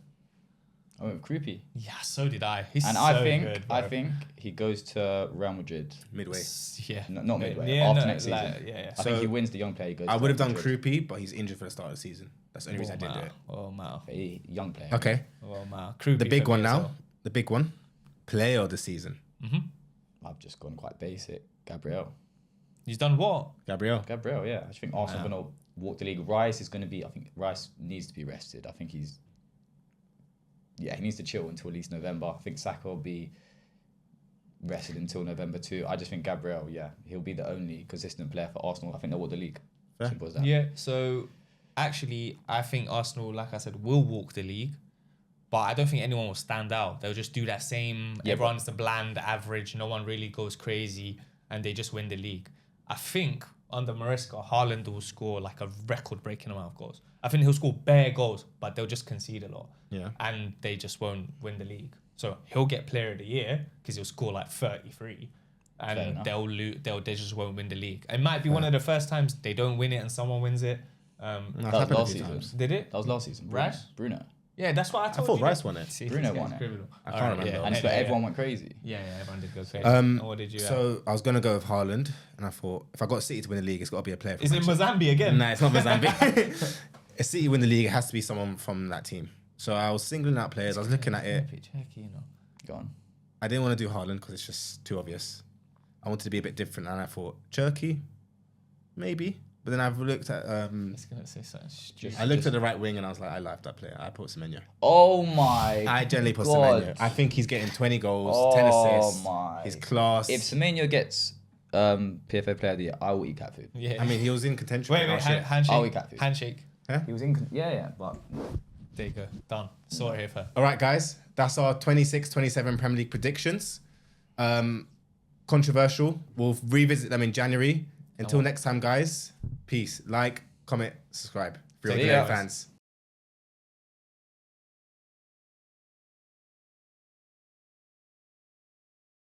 I went with Creepy. Yeah, so did I. He's And so I good, think he goes to Real Madrid. Midway. Yeah. No, not midway. Yeah, after no, next season. like, yeah. I think he wins the young player. He goes. I to would have Real done Madrid. Kroopy, but he's injured for the start of the season. That's the only reason I didn't do it. Oh, man. But young player. Okay, Oh, man. the big one now. The big one. Player of the season. I've just gone quite basic. Gabriel. He's done what? Gabriel. Gabriel, yeah. I just think Arsenal are going to walk the league. Rice is going to be. I think Rice needs to be rested. I think he's. Yeah, he needs to chill until at least November. I think Saka will be rested until November too. I just think Gabriel, yeah, he'll be the only consistent player for Arsenal. I think they'll walk the league. Fair. Simple as that. Yeah, so actually, I think Arsenal, like I said, will walk the league, but I don't think anyone will stand out. They'll just do that same, Yeah, everyone's the bland average, no one really goes crazy, and they just win the league. I think under Maresca, Haaland will score like a record-breaking amount of goals. I think he'll score bare goals, but they'll just concede a lot. Yeah. And they just won't win the league. So he'll get player of the year because he'll score like 33. and they just won't win the league. It might be one of the first times they don't win it and someone wins it. That was last season. Did it? That was last season. Rice? Bruno. Yeah, that's what I told I thought you. Rice won it. See, Bruno won it. I can't remember. And everyone went crazy. Yeah, everyone did go crazy. And what did you have? So I was gonna go with Haaland, and I thought if I got City to win the league, it's got to be a player. From Is it Mozambique again? No, it's not Mozambique. If City win the league, it has to be someone from that team. So I was singling out players. I was looking at it. Go on. I didn't want to do Haaland because it's just too obvious. I wanted to be a bit different, and I thought Cherky, maybe. But then I've looked at. I was gonna say something stupid. I looked at the right wing, and I was like, I like that player. I put Semenyo. Oh my! I generally put God. Semenyo. I think he's getting 20 goals, 10 assists. Oh my! He's class. If Semenyo gets PFA Player of the Year, I will eat cat food. Yeah. I mean, he was in contention. Wait, handshake. I'll eat cat food. Handshake. Huh? He was in. But There you go. Done. Saw it here first. All right, guys. That's our 26-27 Premier League predictions. Controversial. We'll revisit them in January. Until next time, guys. Peace. Like, comment, subscribe. For your fans.